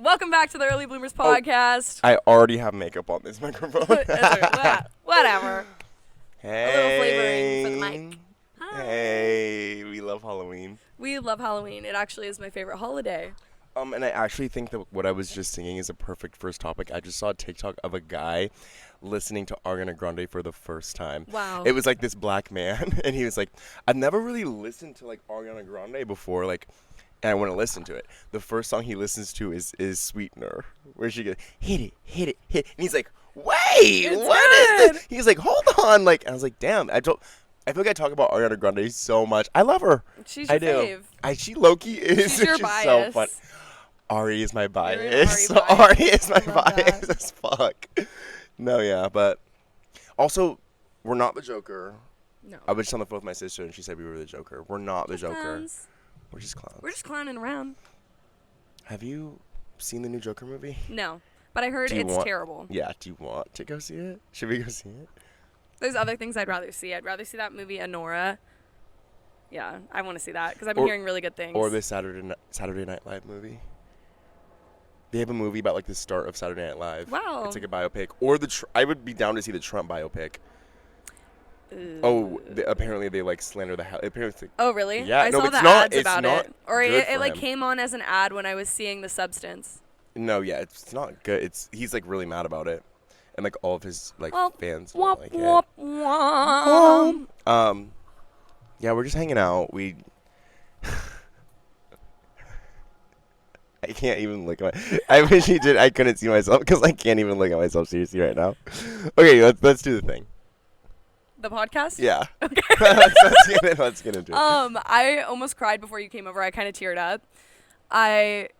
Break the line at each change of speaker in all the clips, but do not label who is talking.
Welcome back to the Early Bloomers podcast.
I already have makeup on this microphone.
Whatever.
Hey.
A little flavoring for the mic. Hi.
Hey, we love Halloween.
We love Halloween. It actually is my favorite holiday.
And I actually think that what I was just singing is a perfect first topic. I just saw a TikTok of a guy listening to Ariana Grande for the first time.
Wow.
It was like this black man, and he was like, I've never really listened to like Ariana Grande before, like, and I want to listen to it. The first song he listens to is Sweetener, where she goes, hit it, hit it, hit it. And he's like, wait, what is this? He's like, hold on. Like, I was like, damn, I feel like I talk about Ariana Grande so much. I love her.
She's your fave.
She low-key is.
She's your
bias.
So
fun. Ari is my bias.
Ari bias.
Ari is my bias as fuck. No, yeah, but also, we're not the Joker.
No.
I was just on the phone with my sister, and she said we were the Joker. We're not the Joker.
Clowns.
We're just clowns.
We're just clowning around.
Have you seen the new Joker movie?
No, but I heard it's terrible.
Yeah, do you want to go see it? Should we go see it?
There's other things I'd rather see. I'd rather see that movie, Anora. Yeah, I want to see that because I've been hearing really good things.
Or the Saturday Night Live movie. They have a movie about like the start of Saturday Night Live.
Wow.
It's like a biopic. Or I would be down to see the Trump biopic. Apparently they like slander the hell.
Oh really?
Yeah,
I saw the ads about it. Or it like came on as an ad when I was seeing The Substance.
No, yeah, it's not good. He's like really mad about it, and like all of his like fans don't like it. Yeah, we're just hanging out. I can't even look at I wish you did. I couldn't see myself because I can't even look at myself seriously right now. Okay, let's do the thing.
The podcast?
Yeah.
Okay.
let's get into it.
I almost cried before you came over. I kind of teared up. I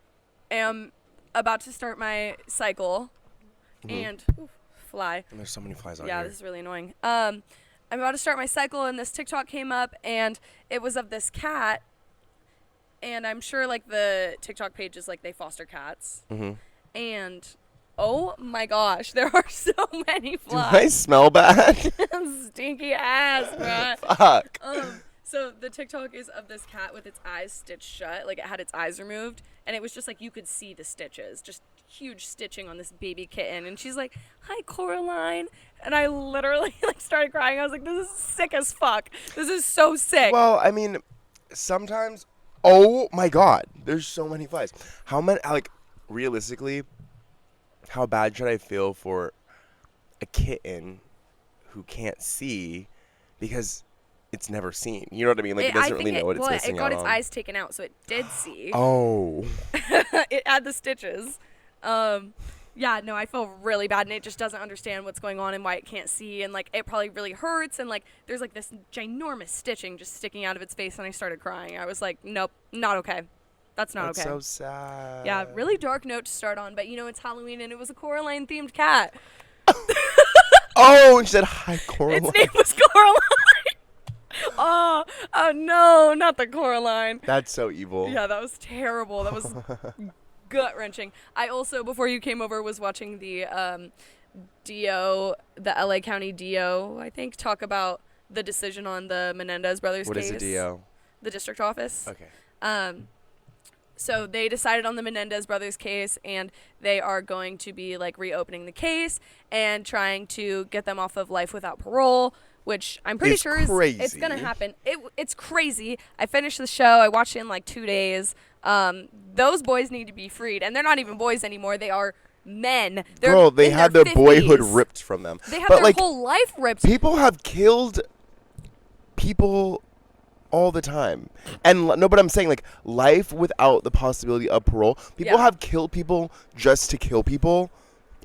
am about to start my cycle, and fly.
And there's so many flies out here.
Yeah, this is really annoying. I'm about to start my cycle, and this TikTok came up, and it was of this cat. And I'm sure, like, the TikTok page is, like, they foster cats. Mm-hmm. And, oh, my gosh, there are so many flies.
Do I smell bad?
Stinky ass, bro.
Fuck.
So the TikTok is of this cat with its eyes stitched shut. Like, it had its eyes removed. And it was just, like, you could see the stitches. Just huge stitching on this baby kitten. And she's like, hi, Coraline. And I literally, like, started crying. I was like, this is sick as fuck. This is so sick.
Well, I mean, sometimes... Oh my God, there's so many flies. How many, like, realistically, how bad should I feel for a kitten who can't see because it's never seen? You know what I mean? Like, it doesn't really know what it's missing out on.
It got its eyes taken out, so it did see.
Oh.
It had the stitches. Yeah, no, I feel really bad, and it just doesn't understand what's going on and why it can't see, and, like, it probably really hurts, and, like, there's, like, this ginormous stitching just sticking out of its face, and I started crying. I was like, nope, not okay. That's not okay.
That's so sad.
Yeah, really dark note to start on, but, you know, it's Halloween, and it was a Coraline-themed cat.
Oh, and she said, hi, Coraline.
Its name was Coraline. Oh, no, not the Coraline.
That's so evil.
Yeah, that was terrible. That was... gut-wrenching. I also, before you came over, was watching the DO, the LA County DO, I think, talk about the decision on the Menendez Brothers case.
What is a DO?
The district office.
Okay.
So they decided on the Menendez Brothers case, and they are going to be, like, reopening the case and trying to get them off of life without parole, which I'm pretty sure it's going to happen. It's crazy. I finished the show. I watched it in, like, 2 days. Those boys need to be freed, and they're not even boys anymore. They are men.
Girl, they had their boyhood ripped from them.
They have their whole life ripped.
People have killed people all the time. And no, but I'm saying, like, life without the possibility of parole. People have killed people just to kill people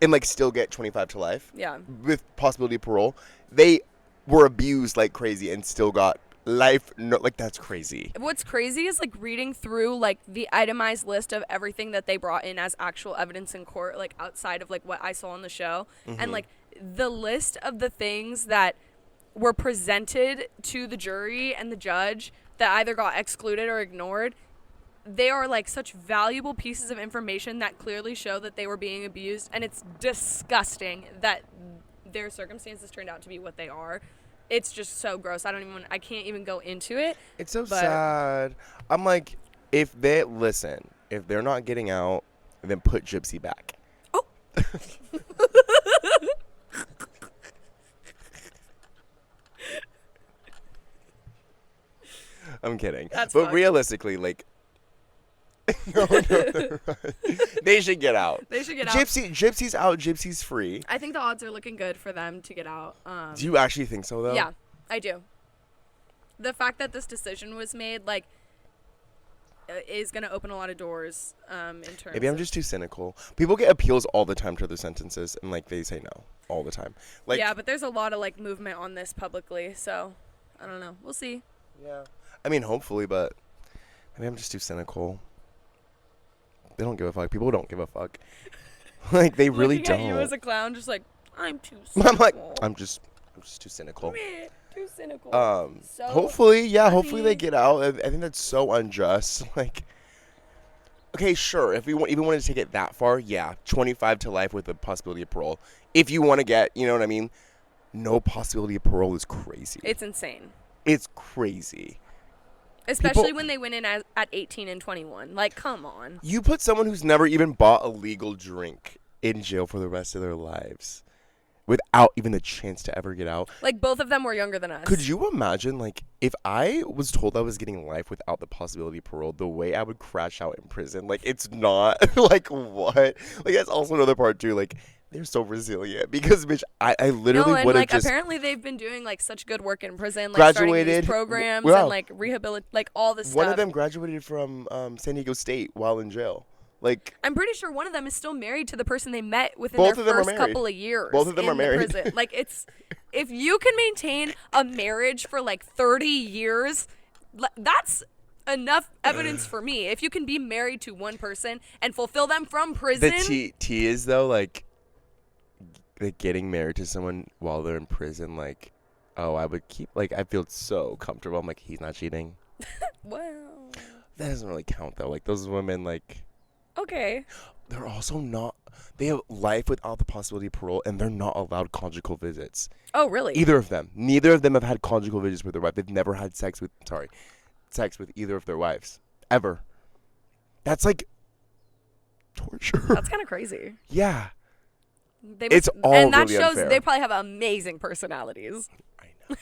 and, like, still get 25 to life.
Yeah.
With possibility of parole. They were abused like crazy and still got life. No, like, that's crazy. What's
crazy is, like, reading through, like, the itemized list of everything that they brought in as actual evidence in court, like, outside of, like, what I saw on the show. Mm-hmm. And, like, the list of the things that were presented to the jury and the judge that either got excluded or ignored, they are, like, such valuable pieces of information that clearly show that they were being abused. And it's disgusting that their circumstances turned out to be what they are. It's just so gross. I can't even go into it.
It's so sad. I'm like, if they're not getting out and then put Gypsy back.
Oh.
I'm kidding.
That's
but
fucked.
realistically, like, no. They should get out.
They should get out.
Gypsy's out. Gypsy's free.
I think the odds are looking good for them to get out.
Do you actually think so, though?
Yeah, I do. The fact that this decision was made, like, is going to open a lot of doors in terms
Maybe I'm just too cynical. People get appeals all the time to their sentences, and, like, they say no all the time. Like,
yeah, but there's a lot of, like, movement on this publicly, so I don't know. We'll see.
Yeah. I mean, hopefully, but maybe I'm just too cynical. They don't give a fuck. People don't give a fuck. Like, they really
Looking
don't.
at you as a clown, just like, I'm too cynical.
I'm like, I'm just too cynical.
Too cynical. So
hopefully
funny.
they get out. I think that's so unjust. Like, okay, sure. If we even wanted to take it that far, yeah, 25 to life with the possibility of parole. If you want to get, you know what I mean? No possibility of parole is crazy.
It's insane.
It's crazy.
Especially when they went in at 18 and 21. Like, come on.
You put someone who's never even bought a legal drink in jail for the rest of their lives without even the chance to ever get out.
Like, both of them were younger than us.
Could you imagine, like, if I was told I was getting life without the possibility of parole, the way I would crash out in prison? Like, it's not, like, what? Like, that's also another part, too. Like, they're so resilient because, bitch, I literally would have
like,
just
apparently they've been doing, like, such good work in prison. Like,
graduated.
starting these programs
Wow.
and, like, like, all this stuff.
One of them graduated from San Diego State while in jail. Like,
I'm pretty sure one of them is still married to the person they met within
Both
their
of them are
first
married.
couple of years.
Both of them
in
are married.
The prison. Like, it's, if you can maintain a marriage for like 30 years, that's enough evidence for me. If you can be married to one person and fulfill them from prison.
the T is, though, like getting married to someone while they're in prison, like, oh, I would keep, like, I feel so comfortable. I'm like, he's not cheating.
Well,
That doesn't really count, though. Like, those women, like,
okay.
they're also not, they have life without the possibility of parole, and they're not allowed conjugal visits.
Oh, really?
Either of them. Neither of them have had conjugal visits with their wife. They've never had sex with either of their wives. Ever. That's, like, torture.
That's kind of crazy.
Yeah.
It's
all
and that
really
shows
unfair.
they probably have amazing personalities.
I know.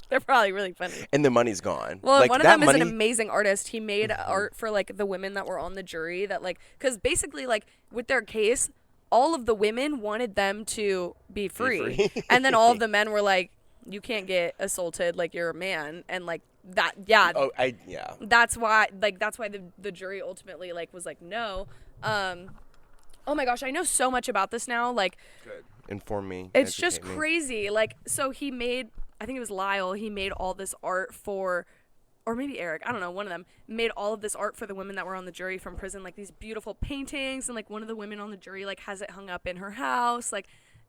They're probably really funny.
And the money's gone.
Well,
like,
one of
that
them
money,
is an amazing artist. He made art for, like, the women that were on the jury that, like, because basically, like, with their case, all of the women wanted them to be free. And then all of the men were like, you can't get assaulted, like, you're a man. And, like, that, yeah.
Oh, yeah.
That's why the jury ultimately, like, was like, no. Oh my gosh, I know so much about this now. Like,
Good. Inform me.
It's just
educate me.
crazy. Like, so he made, I think it was Lyle, he made all this art for, or maybe Eric, I don't know, one of them, made all of this art for the women that were on the jury from prison, like these beautiful paintings, and, like, one of the women on the jury, like, has it hung up in her house. Like,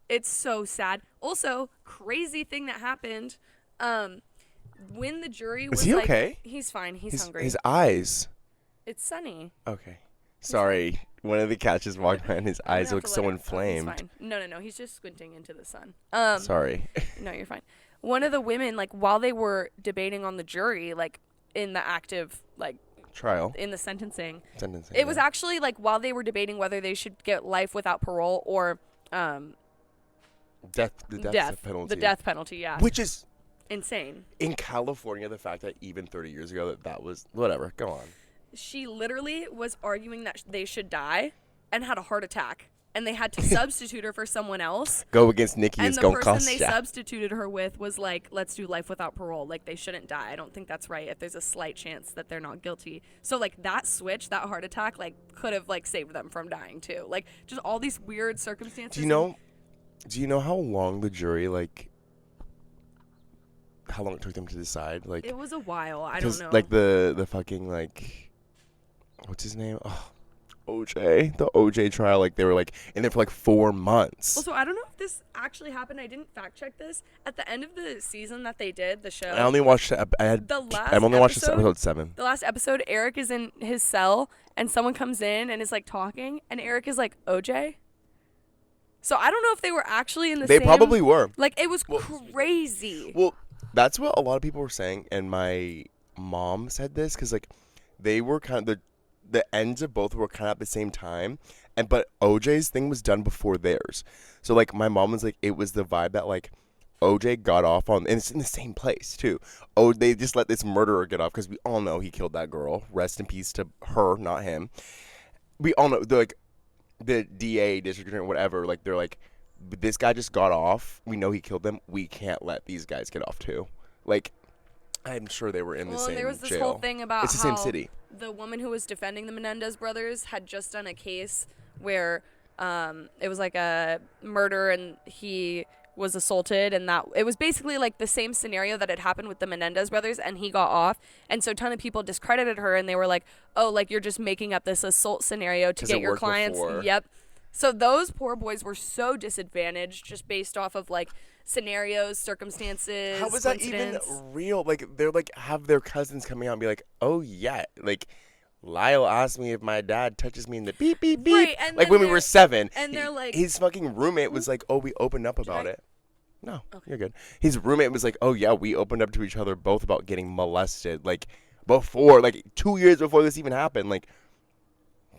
it's so sad. Also, crazy thing that happened, when the jury was,
Is he
like,
okay?
He's fine, he's hungry.
His eyes.
It's sunny.
Okay. Sorry. One of the cats just walked by and his eyes look so inflamed.
He's fine. No, he's just squinting into the sun.
Sorry.
No, you're fine. One of the women, like, while they were debating on the jury, like, in the active, like,
Trial.
in the sentencing,
It
was actually, like, while they were debating whether they should get life without parole or
the death penalty.
The death penalty, yeah.
Which is
insane.
in California, the fact that even 30 years ago that was whatever. Go on.
She literally was arguing that they should die and had a heart attack. And they had to substitute her for someone else.
Go against Nikki.
And
It's
the
going to
person
cost
they
ya.
substituted her with was like, let's do life without parole. Like, they shouldn't die. I don't think that's right if there's a slight chance that they're not guilty. So, like, that switch, that heart attack, like, could have, like, saved them from dying, too. Like, just all these weird circumstances.
Do you know how long the jury, like, how long it took them to decide? Like,
it was a while. I don't know.
Like, the fucking, like, what's his name? Oh, OJ. The OJ trial, like, they were, like, in there for, like, 4 months.
Also, I don't know if this actually happened. I didn't fact check this. At the end of the season that they did, the show.
I only watched, I've only watched episode 7.
The last episode, Eric is in his cell, and someone comes in and is, like, talking, and Eric is like, OJ? So I don't know if they were actually in the same.
They probably were.
Like, it was crazy.
Well, that's what a lot of people were saying, and my mom said this, because, like, they were kind of, the ends of both were kind of at the same time, but OJ's thing was done before theirs. So like my mom was like, it was the vibe that like OJ got off on, and it's in the same place too. Oh, they just let this murderer get off because we all know he killed that girl. Rest in peace to her, not him. We all know the DA district attorney, whatever. Like they're like, this guy just got off. We know he killed them. We can't let these guys get off too. Like, I'm sure they were in the same jail.
There was this whole thing about
it's the same city.
The woman who was defending the Menendez brothers had just done a case where it was like a murder and he was assaulted, and that it was basically like the same scenario that had happened with the Menendez brothers, and he got off. And so a ton of people discredited her, and they were like, oh, like you're just making up this assault scenario to get your clients.
Before.
Yep. So those poor boys were so disadvantaged just based off of like scenarios, circumstances.
How was that even real? Like they're like have their cousins coming out and be like, oh yeah, like Lyle asked me if my dad touches me in the beep beep beep.
Right, and
like when we were 7.
And they're like,
his fucking roommate was like, oh, we opened up about it. No, okay. You're good. His roommate was like, oh yeah, we opened up to each other both about getting molested. Like before, like 2 years before this even happened. Like,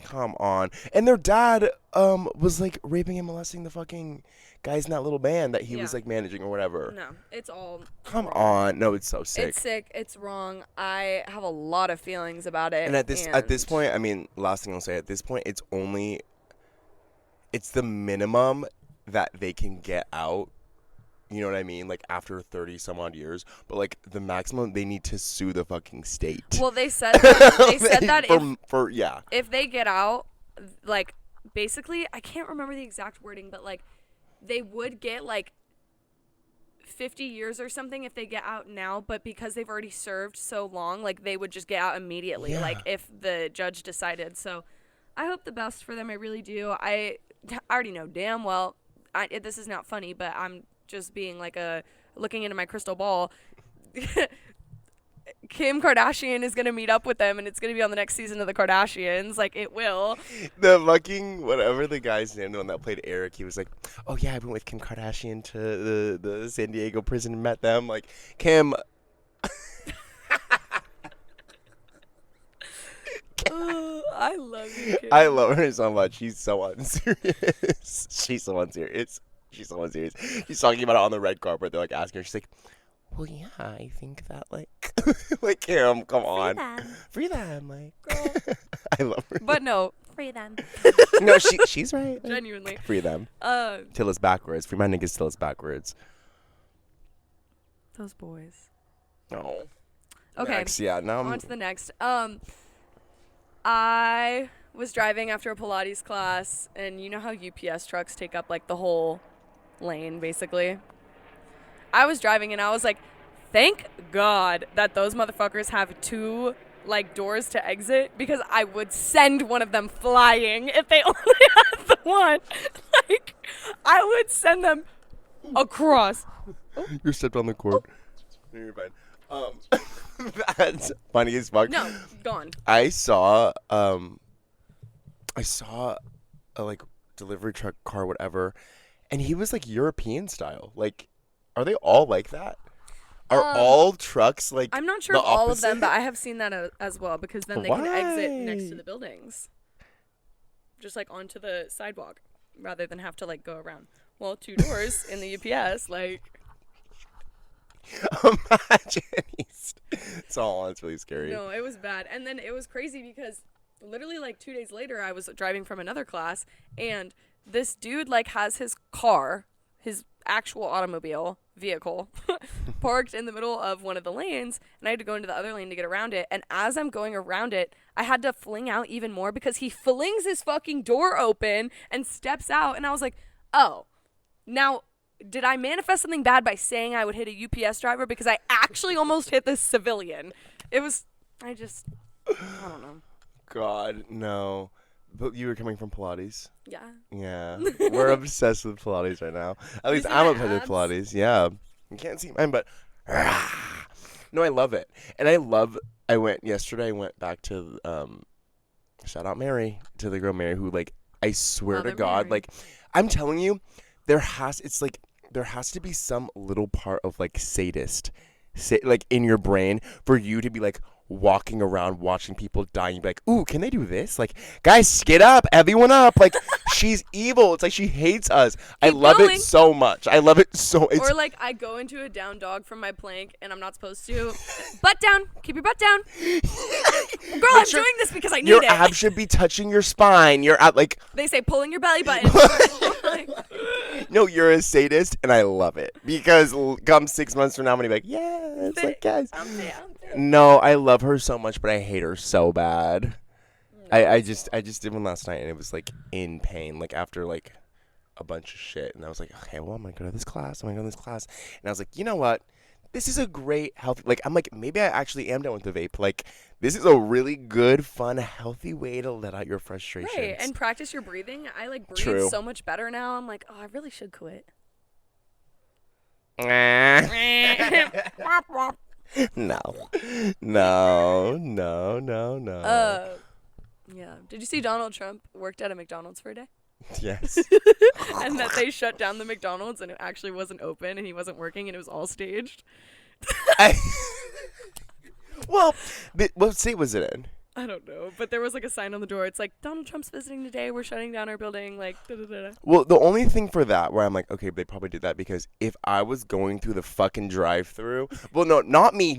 come on. And their dad was like raping and molesting the fucking guys in that little band that he was like managing or whatever.
No, it's all
come
wrong.
On. No, it's so sick.
It's sick. It's wrong. I have a lot of feelings about it.
And at this point, I mean, last thing I'll say, at this point, it's the minimum that they can get out. You know what I mean? Like after 30 some odd years, but like the maximum, they need to sue the fucking state.
Well, they said that if they get out, like basically, I can't remember the exact wording, but like they would get like 50 years or something if they get out now, but because they've already served so long, like they would just get out immediately, like if the judge decided. So I hope the best for them. I really do. I already know damn well, this is not funny, but I'm just being like looking into my crystal ball. Kim Kardashian is going to meet up with them, and it's going to be on the next season of the Kardashians. Like, it will.
The fucking, whatever the guy's name, the one that played Eric, he was like, oh yeah, I went with Kim Kardashian to the San Diego prison and met them. Like, Kim.
I love you, Kim.
I love her so much. She's so unserious. She's so unserious. She's talking about it on the red carpet. They're like asking her. She's like, well, yeah, I think that like, like Kim, come on, free them, like, girl. I love her.
But no, free them.
No, she's right.
Genuinely,
free them. Till it's backwards. Free my niggas till it's backwards.
Those boys.
No.
Okay.
Next, yeah. Now
on to the next. I was driving after a Pilates class, and you know how UPS trucks take up like the whole lane, basically. I was driving and I was like, thank God that those motherfuckers have 2 like doors to exit, because I would send one of them flying if they only had the one. Like, I would send them across.
You stepped on the cord. No, you're fine. That's funny as fuck.
No, gone.
I saw a like delivery truck car, whatever, and he was like European style. Like, are they all like that? Are all trucks like?
I'm not sure of all of them, but I have seen that as well, because then they can exit next to the buildings, just like onto the sidewalk, rather than have to like go around. Well, 2 doors in the UPS, like.
Imagine. It's really scary.
No, it was bad. And then it was crazy because literally like 2 days later, I was driving from another class, and this dude like has his car, his actual vehicle parked in the middle of one of the lanes, and I had to go into the other lane to get around it. And as I'm going around it, I had to fling out even more because he flings his fucking door open and steps out. And I was like, oh, now did I manifest something bad by saying I would hit a UPS driver? Because I actually almost hit this civilian. I don't know.
God, no. But you were coming from Pilates.
Yeah.
Yeah. We're obsessed with Pilates right now. At least I'm obsessed with Pilates. Yeah. You can't see mine, but no, I love it. And I went back to shout out Mary, to the girl Mary, who like, I swear to God, like, I'm telling you, there has to be some little part of like sadist, like in your brain for you to be like, walking around watching people dying. You'd be like, ooh, can they do this? Like, guys, get up, everyone up. Like, she's evil. It's like she hates us. I love it so much. I love it so.
Or like I go into a down dog from my plank and I'm not supposed to. Butt down. Keep your butt down. Girl, I'm doing this because I need
your
it.
Your abs should be touching your spine. You're at like.
They say pulling your belly button.
No, you're a sadist, and I love it because come 6 months from now, I'm gonna be like, yeah, it's like guys.
I'm there.
No, I love her so much, but I hate her so bad. No, I just did one last night, and it was like in pain, like after like a bunch of shit, and I was like, okay, well, I'm gonna go to this class. And I was like, you know what? This is a great healthy. Like I'm like, maybe I actually am done with the vape. Like this is a really good, fun, healthy way to let out your frustrations.
Right, and practice your breathing. I like breathe so much better now. I'm like, oh, I really should quit.
No.
Yeah. Did you see Donald Trump worked at a McDonald's for a day?
Yes.
And that they shut down the McDonald's and it actually wasn't open and he wasn't working and it was all staged.
Well, what state was it in?
I don't know, but there was like a sign on the door. It's like, Donald Trump's visiting today. We're shutting down our building. Like, da-da-da-da.
Well, the only thing for that where I'm like, okay, they probably did that because if I was going through the fucking drive-through, well, no, not me.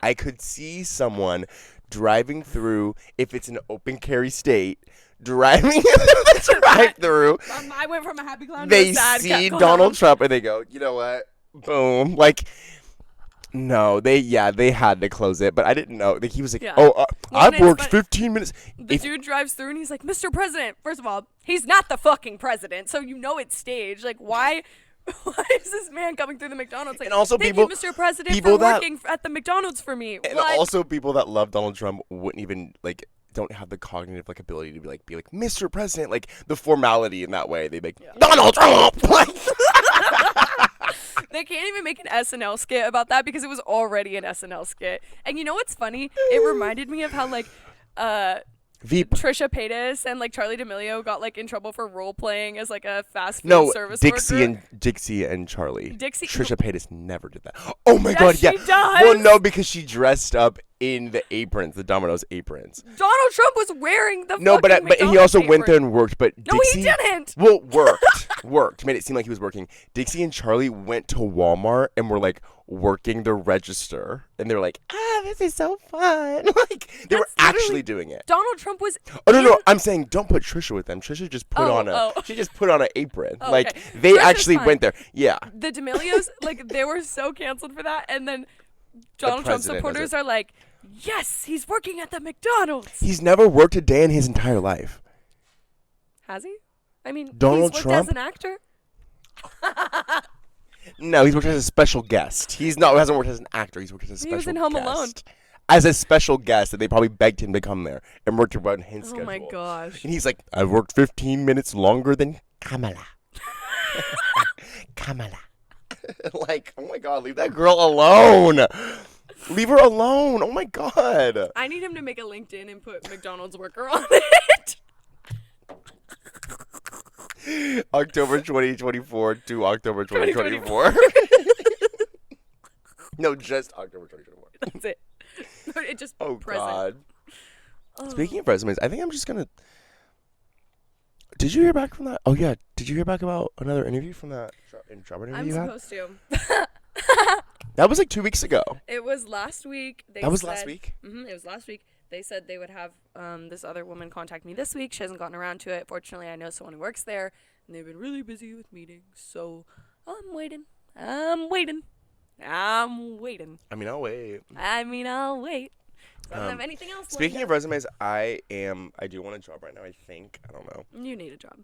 I could see someone driving through, if it's an open carry state, driving in the drive-through.
I went from a happy clown
to
a sad
They see Donald Trump and they go, you know what? Boom. Like, no, they had to close it, but I didn't know. Like, he was like, I've worked 15 minutes.
The dude drives through and he's like, Mr. President. First of all, he's not the fucking president, so you know it's staged. Like, why is this man coming through the McDonald's? Like,
and also
thank you, Mr. President, for working at the McDonald's for me.
And also people that love Donald Trump wouldn't even, like, don't have the cognitive, like, ability to be like, Mr. President. Like, the formality in that way. They'd be like, Donald Trump! Like...
They can't even make an SNL skit about that because it was already an SNL skit. And you know what's funny? It reminded me of how, like, Trisha Paytas and, like, Charlie D'Amelio got, like, in trouble for role-playing as, like, a fast food service worker.
Dixie and Charlie.
Dixie.
Trisha Paytas never did that. Oh, my God, yeah.
She does.
Well, no, because she dressed up in the aprons, the Domino's aprons.
Donald Trump was wearing the
but he also went there and worked. But Dixie,
no, he didn't.
Well, worked. Made it seem like he was working. Dixie and Charlie went to Walmart and were like working the register, and they were like, this is so fun. Like they were actually doing it.
Donald Trump was.
Oh no, I'm saying don't put Trisha with them. Trisha just put she just put on an apron.
Oh,
like
okay.
they
Trisha's
actually
fine.
went there. Yeah.
The D'Amelios, like they were so canceled for that, and then Donald Trump supporters are like, yes, he's working at the McDonald's.
He's never worked a day in his entire life.
Has he? I mean,
Donald
he's worked
Trump?
as an actor.
No, he's worked as a special guest. Hasn't worked as an actor. He's worked as a special guest.
He was in Home Alone.
As a special guest, that they probably begged him to come there and worked around his schedule.
Oh my gosh.
And he's like, I've worked 15 minutes longer than Kamala. Kamala. Like, oh my God, leave that girl alone. Leave her alone. Oh my God.
I need him to make a LinkedIn and put McDonald's worker on it.
October 2024 to October 2024. No, just October 2024.
That's it. It just present.
God. Speaking of resumes, I think I'm just gonna. Did you hear back from that? Oh yeah, did you hear back about another interview from that job interview you had?
I'm supposed to.
That was like 2 weeks ago.
It was last week.
Last week?
Mm-hmm, it was last week. They said they would have this other woman contact me this week. She hasn't gotten around to it. Fortunately, I know someone who works there, and they've been really busy with meetings. So I'm waiting. I mean, I'll wait. I don't have anything else.
Speaking of resumes, I do want a job right now, I think. I don't know.
You need a job.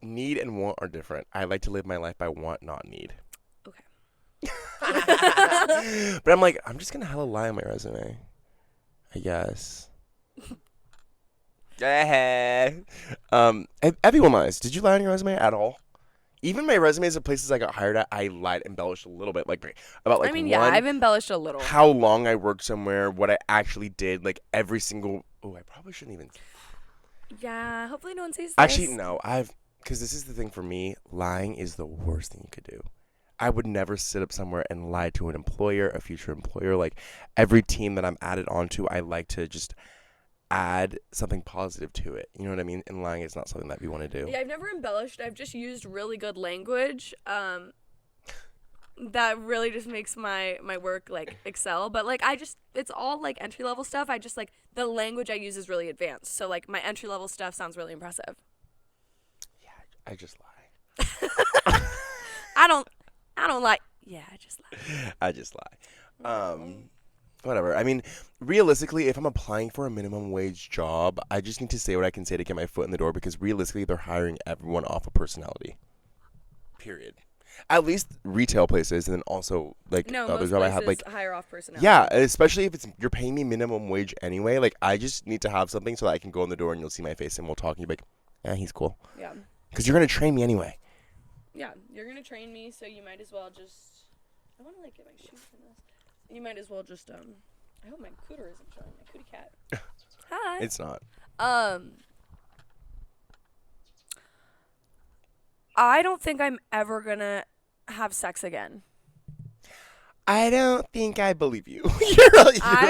Need and want are different. I like to live my life by want, not need.
Okay.
But I'm like, I'm just going to hella lie on my resume. I guess. Everyone lies. Did you lie on your resume at all? Even my resumes of places I got hired at, I lied, embellished a little bit,
I've embellished a little.
How long I worked somewhere, what I actually did, like every single. Oh, I probably shouldn't even.
Yeah, hopefully no one sees this.
Actually, no, because this is the thing for me. Lying is the worst thing you could do. I would never sit up somewhere and lie to an employer, a future employer. Like, every team that I'm added onto, I like to just add something positive to it. You know what I mean? And lying is not something that we want to do.
Yeah, I've never embellished. I've just used really good language. That really just makes my work like excel. But like it's all like entry level stuff. I just like the language I use is really advanced. So like my entry level stuff sounds really impressive.
Yeah, I just lie.
I don't like. Yeah, I just lie.
I just lie. Whatever. I mean, realistically, if I'm applying for a minimum wage job, I just need to say what I can say to get my foot in the door, because realistically, they're hiring everyone off of personality. Period. At least retail places, and then also like
no,
other
most
job
places
I have like
hire off personality.
yeah, especially if you're paying me minimum wage anyway. Like, I just need to have something so that I can go in the door and you'll see my face and we'll talk and you'll be like, yeah, he's cool.
Yeah.
Because you're gonna train me anyway.
Yeah, you're gonna train me, so you might as well just. I want to like get my shoes in this. You might as well just I hope my cooter isn't showing. My cootie cat. Hi.
It's not.
I don't think I'm ever gonna have sex again.
I don't think I believe you. You're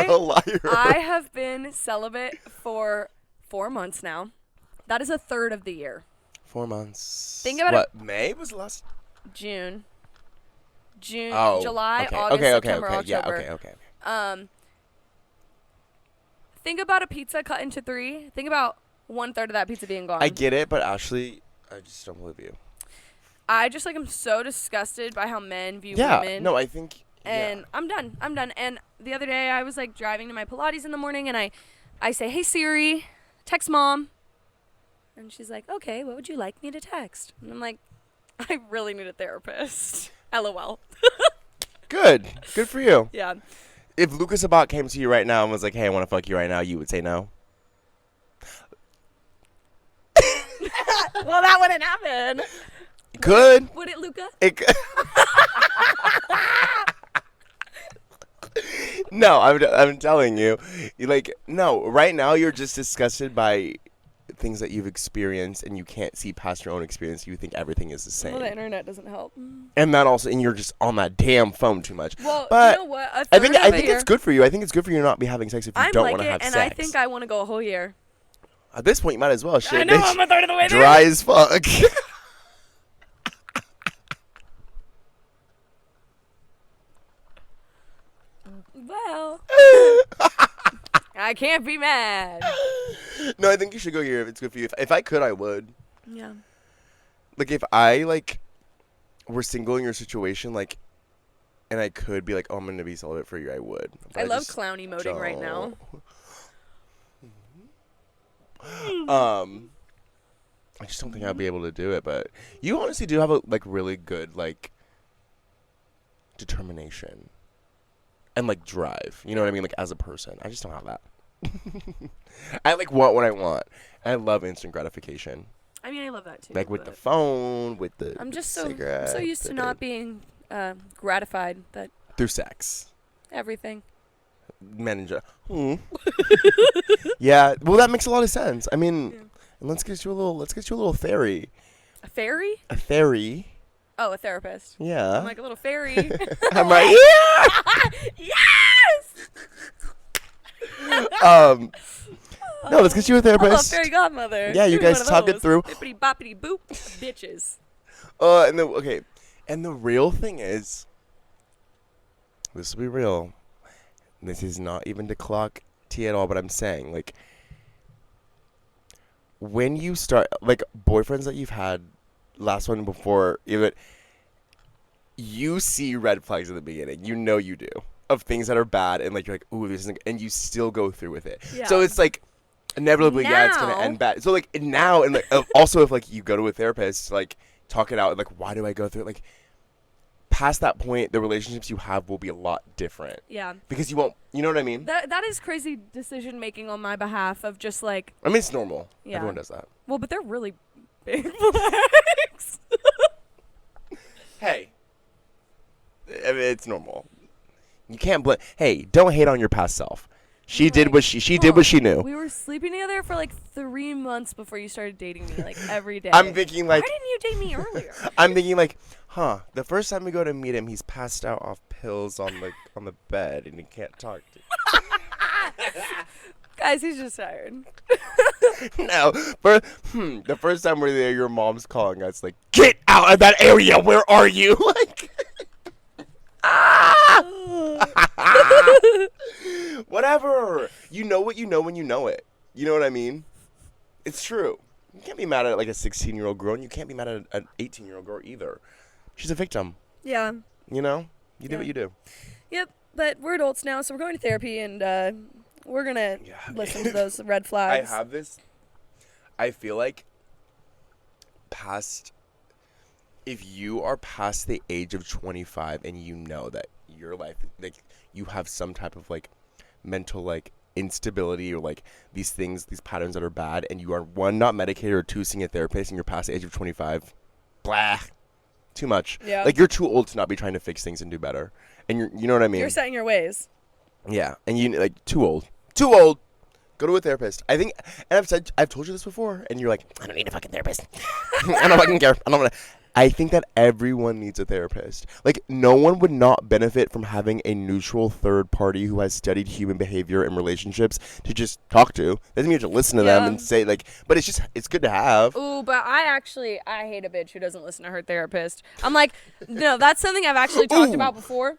a liar.
I have been celibate for 4 months now. That is a third of the year.
4 months.
Think about
it. May was the last?
June,
oh,
July,
okay.
August, September, October.
Yeah, okay.
Think about a pizza cut into 3. Think about 1/3 of that pizza being gone.
I get it, but Ashley, I just don't believe you.
I just like I'm so disgusted by how men view
women.
Yeah,
no, I think.
And I'm done. And the other day I was like driving to my Pilates in the morning, and I say, "Hey Siri, text mom." And she's like, "Okay, what would you like me to text?" And I'm like, "I really need a therapist." LOL.
Good for you.
Yeah.
If Lucas Abot came to you right now and was like, "Hey, I want to fuck you right now," you would say no?
Well, that wouldn't happen.
Could.
Would it, Luca?
It could. No, I'm telling you. Like, no, right now you're just disgusted by things that you've experienced, and you can't see past your own experience. You think everything is the same.
Well, the internet doesn't help.
And that also, and you're just on that damn phone too much.
Well,
but
you know what?
I think it's good for you. I think it's good for you to not be having sex if you don't want to have sex.
And I think I want to go a whole year.
At this point, you might as well. Shit,
I know,
bitch.
I'm a third of the way there.
Dry as fuck.
Well, I can't be mad.
No, I think you should go here if it's good for you. If I could, I would.
Yeah.
Like, if I, were single in your situation, and I could be like, oh, I'm going to be celibate for you, I would.
I love clown emoting right now.
I just don't think I'd be able to do it, but you honestly do have a, really good, determination. And, drive. You know what I mean? As a person. I just don't have that. I, want what I want. I love instant gratification.
I mean, I love that, too.
With the phone, with the
I'm just
cigarette,
so used to not being gratified that...
Through sex.
Everything.
Men in general. Yeah, well, that makes a lot of sense. I mean, and let's get you a little fairy.
A fairy?
A fairy.
Oh, a therapist.
Yeah.
I'm like a little fairy.
I'm like, yeah! Yes! No, let's get you a therapist.
Oh, fairy godmother.
Yeah, you guys talk it through.
Bippity boppity boop, bitches.
And the real thing is, this will be real. This is not even to clock tea at all, but I'm saying, when you start, boyfriends that you've had, last one before, even, you see red flags at the beginning. You know you do. Of things that are bad, and, you're like, ooh, this isn't, and you still go through with it. Yeah. So it's, inevitably,
now,
yeah, it's going to end bad. So, now, and, also if, you go to a therapist, talk it out, why do I go through it? Past that point, the relationships you have will be a lot different. Yeah. Because you won't, you know what I mean?
That is crazy decision making on my behalf of just I
mean, it's normal. Yeah. Everyone does that.
Well, but they're really big flags.
Hey. I mean, it's normal. You can't blame. Hey, don't hate on your past self. She did what she did what she knew.
We were sleeping together for like 3 months before you started dating me, like every day.
I'm thinking like,
why didn't you date me earlier?
I'm thinking like, the first time we go to meet him, he's passed out off pills on the bed and he can't talk to.
Guys, he's just tired.
No, the first time we're there, your mom's calling us like, get out of that area. Where are you? Like, whatever. You know what you know when you know it. You know what I mean? It's true. You can't be mad at like a 16-year-old girl, and you can't be mad at an 18-year-old girl either. She's a victim.
Yeah.
You know? You do what you do.
Yep, but we're adults now, so we're going to therapy, and we're going to listen to those red flags.
I have this. I feel like if you are past the age of 25 and you know that your life, like, you have some type of like mental like instability or like these patterns that are bad, and you are, one, not medicated, or two, seeing a therapist, and you're past the age of 25, blah, too much.
Yeah.
Like, you're too old to not be trying to fix things and do better. And you know what I mean?
You're set in your ways.
Yeah. And you, like, too old. Go to a therapist. I think, and I've told you this before, and you're like, I don't need a fucking therapist. I don't fucking care. I think that everyone needs a therapist. Like, no one would not benefit from having a neutral third party who has studied human behavior and relationships to just talk to. Doesn't mean you have to listen to them and say, like, but it's good to have.
Ooh, but I hate a bitch who doesn't listen to her therapist. I'm like, no, that's something I've actually talked about before.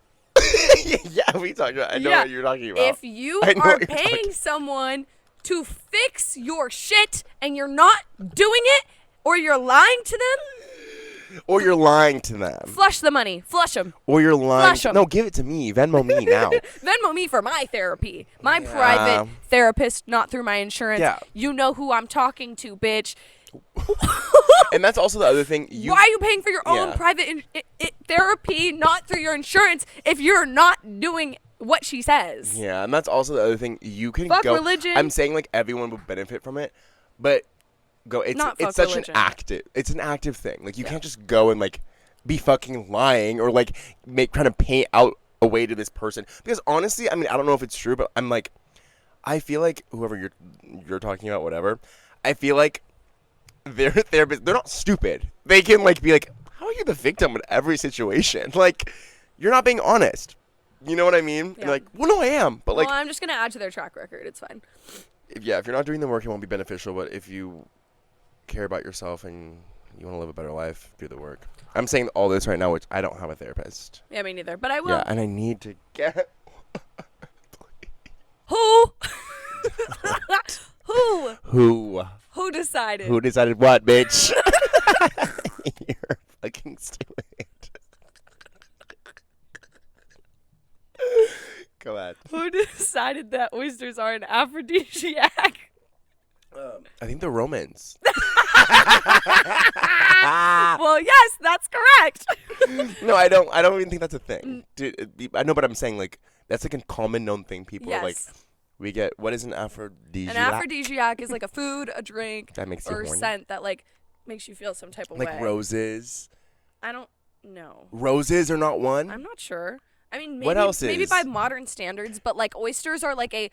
Yeah, we talked about it. I know what you're talking about.
If you are paying someone to fix your shit and you're not doing it, or you're lying to them, flush the money. Flush them.
Or you're lying.
Flush 'em.
No, give it to me. Venmo me now.
Venmo me for my therapy. My private therapist, not through my insurance.
Yeah.
You know who I'm talking to, bitch.
And that's also the other thing.
Why are you paying for your own private therapy, not through your insurance, if you're not doing what she says?
Yeah, and that's also the other thing. You can
Fuck
go.
religion.
I'm saying like everyone would benefit from it, but it's such
religion.
it's an active thing. Like, you can't just go and like be fucking lying or like trying to paint out a way to this person, because honestly, I mean, I don't know if it's true, but I'm like, I feel like whoever you're talking about, whatever, I feel like they're not stupid. They can like be like, how are you the victim in every situation? Like, you're not being honest. You know what I mean?
Yeah.
You're like, well, no, I am, but like,
I'm just gonna add to their track record. It's fine.
if you're not doing the work, it won't be beneficial. But if you care about yourself and you want to live a better life, do the work. I'm saying all this right now, which I don't have a therapist.
Yeah, me neither. But I will.
Yeah, and I need to get.
Who? Who decided?
Who decided what, bitch? You're fucking stupid. Go ahead.
Who decided that oysters are an aphrodisiac?
I think the Romans.
Well, yes, that's correct.
No, I don't even think that's a thing. Dude, I know, but I'm saying like that's like a common known thing. People are like, we get, what is an aphrodisiac?
An aphrodisiac is like a food, a drink,
that makes you
or
horny.
scent that like makes you feel some type of way.
Like roses.
I don't know.
Roses are not one.
I'm not sure. I mean, maybe,
what else
maybe
is?
by modern standards, but like oysters are like a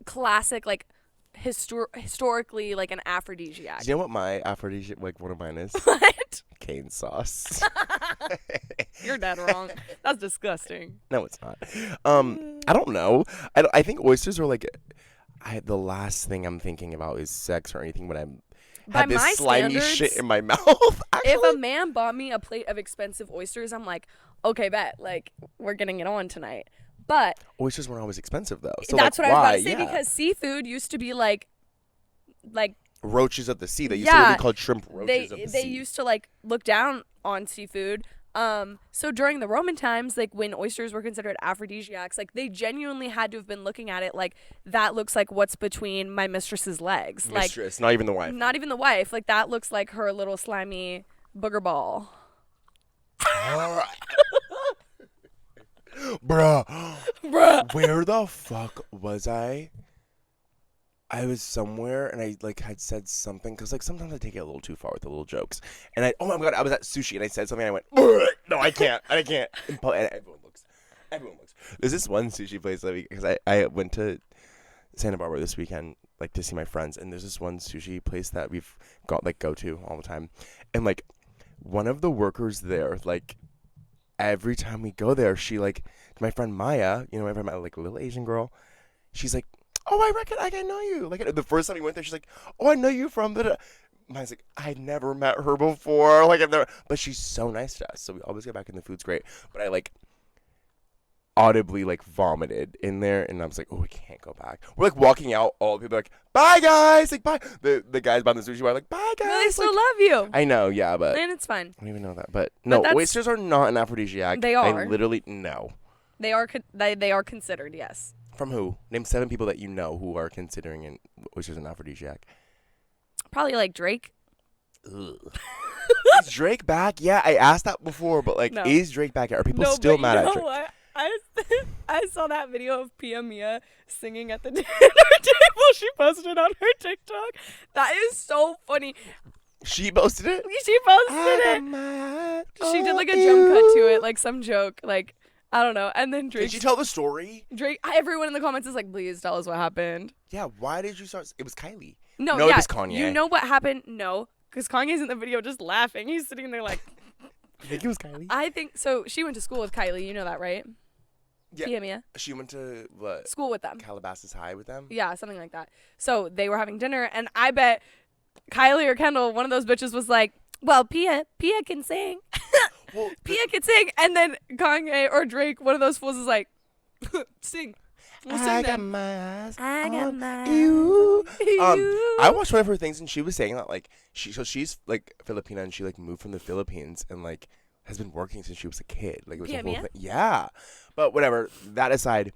classic, like historically like an aphrodisiac.
Do you know what my aphrodisiac, like one of mine is?
What?
Cane sauce.
You're dead wrong. That's disgusting.
No, it's not. I don't know. I think oysters are like, the last thing I'm thinking about is sex or anything when I'm have this slimy shit in my mouth.
If a man bought me a plate of expensive oysters, I'm like, okay, bet, like we're getting it on tonight. But
oysters weren't always expensive though. So
that's
like,
what
why?
I was about to say, because seafood used to be like
roaches of the sea. They used to be called shrimp roaches of the sea.
They used to like look down on seafood. So during the Roman times, like when oysters were considered aphrodisiacs, like they genuinely had to have been looking at it like, that looks like what's between my mistress's legs.
Mistress, not even the wife.
Not even the wife. Like that looks like her little slimy booger ball.
Bruh. Where the fuck was I? I was somewhere and I like had said something, because like sometimes I take it a little too far with the little jokes. And I was at sushi and I said something and I went, no, I can't. And everyone looks. There's this one sushi place because I went to Santa Barbara this weekend, like to see my friends, and there's this one sushi place that we've got like go to all the time, and like one of the workers there, like every time we go there, she like my friend Maya, my friend Maya, like a little Asian girl, she's like, oh, I know you. Like the first time we went there, she's like, oh, I know you from the. Maya's like, I'd never met her before, like I've never, but she's so nice to us, so we always get back and the food's great, but I like audibly like vomited in there, and I was like, oh, we can't go back. We're like walking out, all the people are like, bye guys, like bye. The guys behind the sushi bar are like, bye guys.
No, they still
like,
love you.
I know, yeah, but
And it's fine.
I don't even know that, but no, oysters are not an aphrodisiac.
They are.
I literally no.
They are. They are considered. Yes.
From who? Name 7 people that you know who are considering oysters an aphrodisiac.
Probably like Drake.
Ugh. Is Drake back? Yeah, I asked that before, but like,
No.
is Drake back? Are people still mad at Drake?
What? I saw that video of Pia Mia singing at the dinner table. She posted on her TikTok. That is so funny.
She posted it?
She posted it. She did like a jump cut to it, like some joke, like I don't know. And then Drake.
Did she tell the story?
Everyone in the comments is like, please tell us what happened.
Yeah, why did you start? It was Kylie.
No,
it was Kanye.
You know what happened? No, because Kanye's in the video just laughing. He's sitting there like.
I think it was Kylie.
I think so. She went to school with Kylie. You know that, right?
Yeah.
Pia Mia.
She went to what?
School with them.
Calabasas High with them?
Yeah, something like that. So they were having dinner, and I bet Kylie or Kendall, one of those bitches, was like, well, Pia can sing.
Well,
Pia can sing. And then Kanye or Drake, one of those fools, is like, sing. We'll sing
I got
then.
my eyes
I got
on
my
you.
you.
I watched one of her things, and she was saying that like she's like Filipina, and she like moved from the Philippines and like has been working since she was a kid. Like it was a whole thing. Yeah. But whatever. That aside,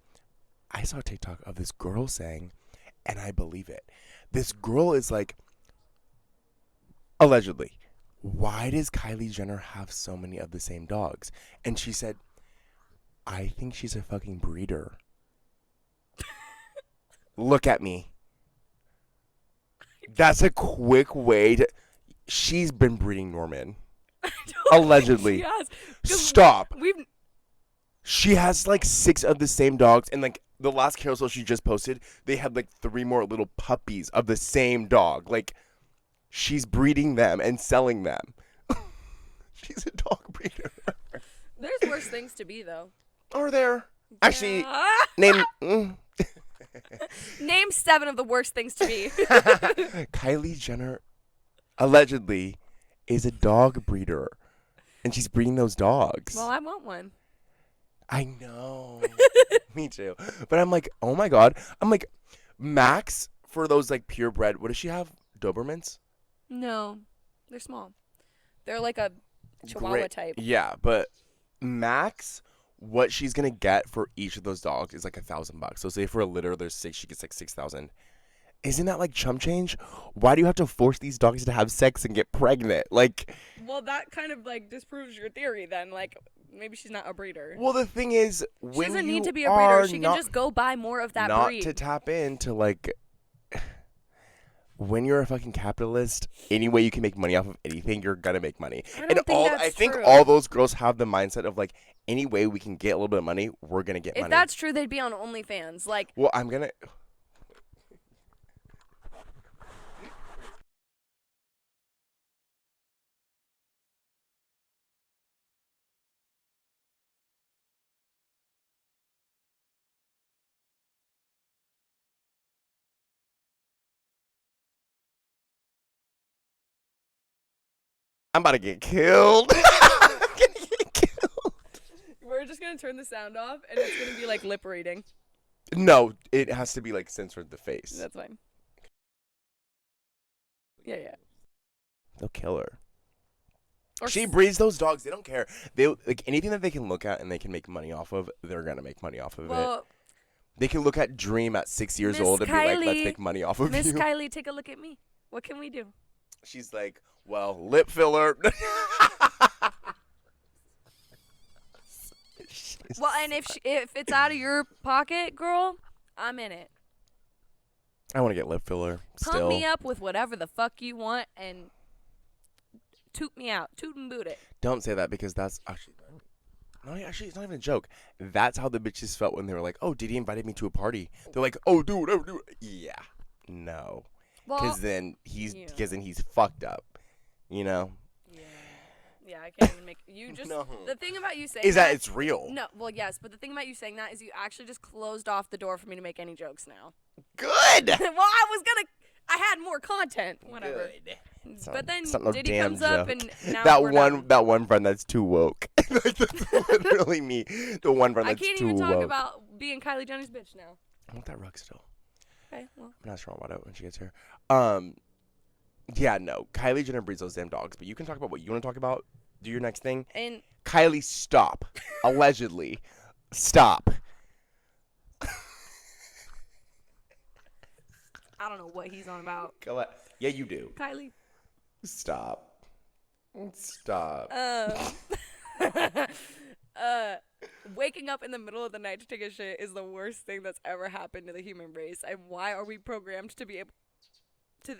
I saw a TikTok of this girl saying, and I believe it. This girl is like, allegedly, why does Kylie Jenner have so many of the same dogs? And she said, I think she's a fucking breeder. Look at me. That's a quick way to. She's been breeding Norman. Allegedly. Stop. She has like 6 of the same dogs, and like the last carousel she just posted, they had like 3 more little puppies of the same dog. Like, she's breeding them and selling them. She's a dog breeder.
There's worse things to be, though.
Are there? Actually, name.
Name 7 of the worst things to be.
Kylie Jenner, allegedly, is a dog breeder, and she's breeding those dogs.
Well, I want one.
I know. Me too. But I'm like, oh my God. I'm like, Max, for those like purebred, what does she have? Dobermans?
No, they're small. They're like a Chihuahua type.
Yeah, but Max, what she's gonna get for each of those dogs is like $1,000. So say for a litter there's 6, she gets like 6,000. Isn't that like chump change? Why do you have to force these dogs to have sex and get pregnant? Like,
well, that kind of like disproves your theory then. Like, maybe she's not a breeder.
Well, the thing is,
she doesn't need to be a breeder. She can just go buy more of that breed.
Not to tap into like. When you're a fucking capitalist, any way you can make money off of anything, you're gonna make money. I think all those girls have the mindset of like, any way we can get a little bit of money, we're gonna get money.
If that's true, they'd be on OnlyFans. Like,
well, I'm gonna. I'm about to get killed. I'm gonna get killed.
We're just gonna turn the sound off, and it's gonna be like lip reading.
No, it has to be like censored the face.
That's fine. Yeah.
They'll kill her. She breeds those dogs. They don't care. They like anything that they can look at and they can make money off of. They're gonna make money off of it. They can look at Dream at 6 years old and be like, "Let's make money off of you."
Miss Kylie, take a look at me. What can we do?
She's like, well, lip filler.
Well, and if it's out of your pocket, girl, I'm in it.
I want to get lip filler.
Pump me up with whatever the fuck you want and toot me out. Toot and boot it.
Don't say that because that's actually No, actually, it's not even a joke. That's how the bitches felt when they were like, "Oh, Diddy invited me to a party." They're like, "Oh, do whatever, do it." Yeah, no, because then he's fucked up, you know.
Yeah, I can't even make you just.
No.
The thing about you saying
is that it's real.
No, well, yes, but the thing about you saying that is you actually just closed off the door for me to make any jokes now.
Good.
Well, I had more content. Whatever.
Good.
But then
no
Diddy comes up and now
that one friend that's too woke. Like, that's literally me. The one friend that's too woke.
I can't even talk about being Kylie Jenner's bitch now.
I want that rug still.
Okay, well.
I'm not sure about it when she gets here. Yeah, no. Kylie Jenner breeds those damn dogs. But you can talk about what you want to talk about. Do your next thing.
And
Kylie, stop. Allegedly. Stop.
I don't know what he's on about.
Go ahead. Yeah, you do.
Kylie.
Stop. Stop.
Waking up in the middle of the night to take a shit is the worst thing that's ever happened to the human race. And why are we programmed to be able to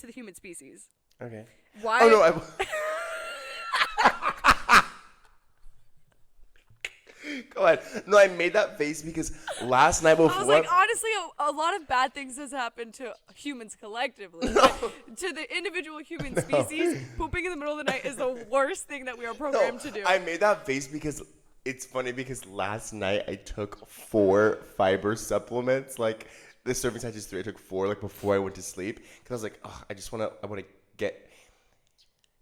the human species?
Okay.
Why?
Oh no. Go ahead. No, I made that face because last night before.
I was like, honestly, a lot of bad things has happened to humans collectively.
No.
To the individual human species, pooping in the middle of the night is the worst thing that we are programmed to do.
I made that face because it's funny because last night I took 4 fiber supplements. Like the serving size is 3. I took 4 like before I went to sleep because I was like, oh, I want to get.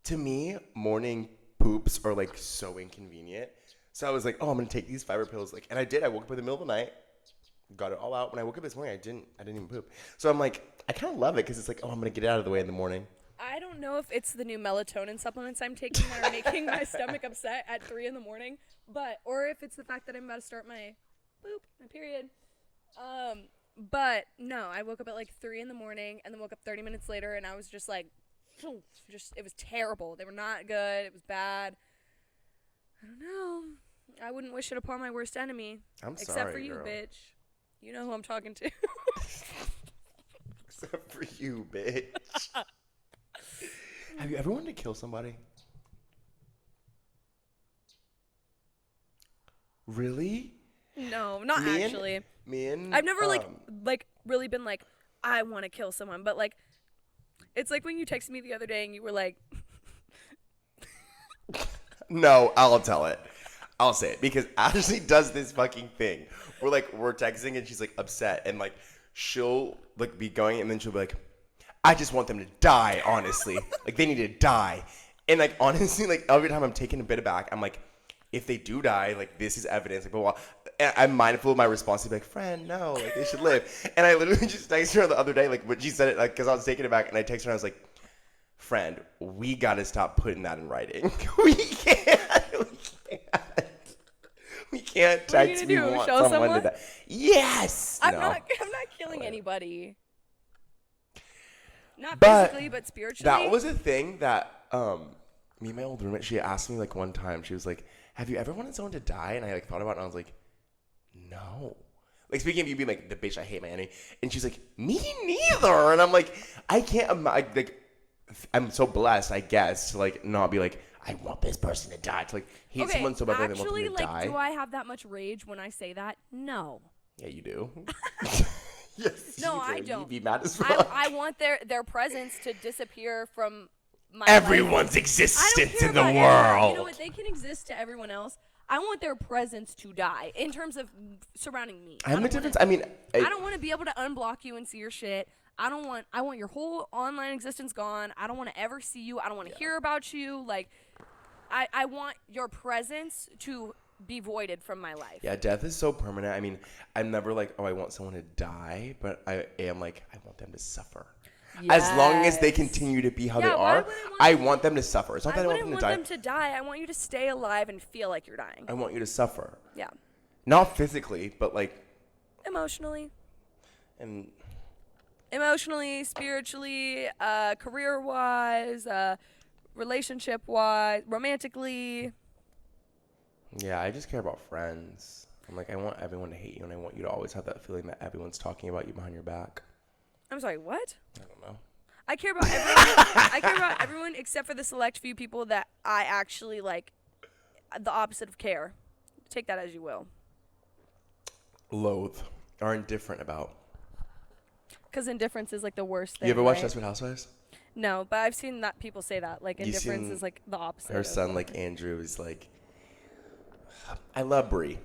To me, morning poops are like so inconvenient. So I was like, oh, I'm going to take these fiber pills. Like, and I did. I woke up in the middle of the night, got it all out. When I woke up this morning, I didn't even poop. So I'm like, I kind of love it because it's like, oh, I'm going to get it out of the way in the morning.
I don't know if it's the new melatonin supplements I'm taking that are making my stomach upset at 3 in the morning, or if it's the fact that I'm about to start my period. But no, I woke up at like 3 in the morning and then woke up 30 minutes later and I was just like, it was terrible. They were not good. It was bad. I don't know. I wouldn't wish it upon my worst enemy. Except for you,
girl.
bitch. You know who I'm talking to.
Except for you, bitch. Have you ever wanted to kill somebody? Really?
No, not actually. I've never really been like, I want to kill someone, but like, it's like when you texted me the other day and you were like.
No, I'll tell it. I'll say it because Ashley does this fucking thing. We're texting and she's like upset and like she'll like be going and then she'll be like, I just want them to die, honestly. Like they need to die. And like honestly, like every time I'm taking a bit aback, I'm like, if they do die, like this is evidence. Like, well, and I'm mindful of my response to be like, friend, no, like they should live. And I literally just texted her the other day, like when she said it, like because I was taking it back, and I texted her, and I was like, friend, we gotta stop putting that in writing. We can't. We can't text me want someone to die. Yes.
I'm not killing anybody. Not physically, but spiritually.
That was a thing that me and my old roommate, she asked me like one time, she was like, have you ever wanted someone to die? And I like thought about it and I was like, no. Like speaking of you being like the bitch I hate my enemy, and she's like, me neither. And I'm like, I can't like I'm so blessed, I guess, to like not be like, I want this person to die. To like hate someone so badly they want them to die.
Do I have that much rage when I say that? No.
Yeah, you do. Yes,
no,
you do.
I don't.
You'd be mad as fuck.
I want their presence to disappear from my
everyone's
life.
existence in the world.
You know what? They can exist to everyone else. I want their presence to die in terms of surrounding me.
I
don't want to be able to unblock you and see your shit. I want your whole online existence gone. I don't want to ever see you. I don't want to hear about you. Like, I want your presence to be voided from my life.
Yeah, death is so permanent. I mean, I'm never like, oh, I want someone to die, but I am like, I want them to suffer. Yes. As long as they continue to be how they are, I want them to suffer. It's not that I want them to die.
I wouldn't want them to die. I want you to stay alive and feel like you're dying.
I want you to suffer.
Yeah.
Not physically, but like
emotionally.
And
emotionally, spiritually, career-wise, relationship-wise, romantically.
Yeah, I just care about friends. I'm like, I want everyone to hate you, and I want you to always have that feeling that everyone's talking about you behind your back.
I'm sorry, what?
I don't know.
I care about everyone. I care about everyone except for the select few people that I actually like. The opposite of care. take that as you will.
Loathe. Are indifferent about.
Because indifference is like the worst thing.
You ever watch
right?
Desperate Housewives?
No, but I've seen that people say that. Like, indifference is like the opposite.
Her son, like Andrew, is like. I love Brie.